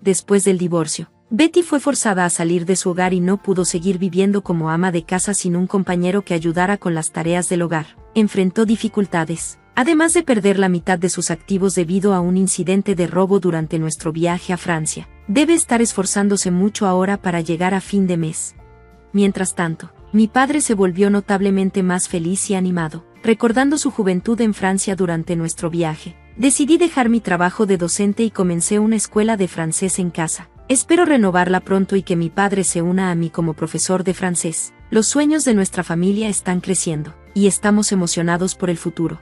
Después del divorcio, Betty fue forzada a salir de su hogar y no pudo seguir viviendo como ama de casa sin un compañero que ayudara con las tareas del hogar. Enfrentó dificultades, además de perder la mitad de sus activos debido a un incidente de robo durante nuestro viaje a Francia. Debe estar esforzándose mucho ahora para llegar a fin de mes. Mientras tanto, mi padre se volvió notablemente más feliz y animado, recordando su juventud en Francia durante nuestro viaje. Decidí dejar mi trabajo de docente y comencé una escuela de francés en casa. Espero renovarla pronto y que mi padre se una a mí como profesor de francés. Los sueños de nuestra familia están creciendo, y estamos emocionados por el futuro.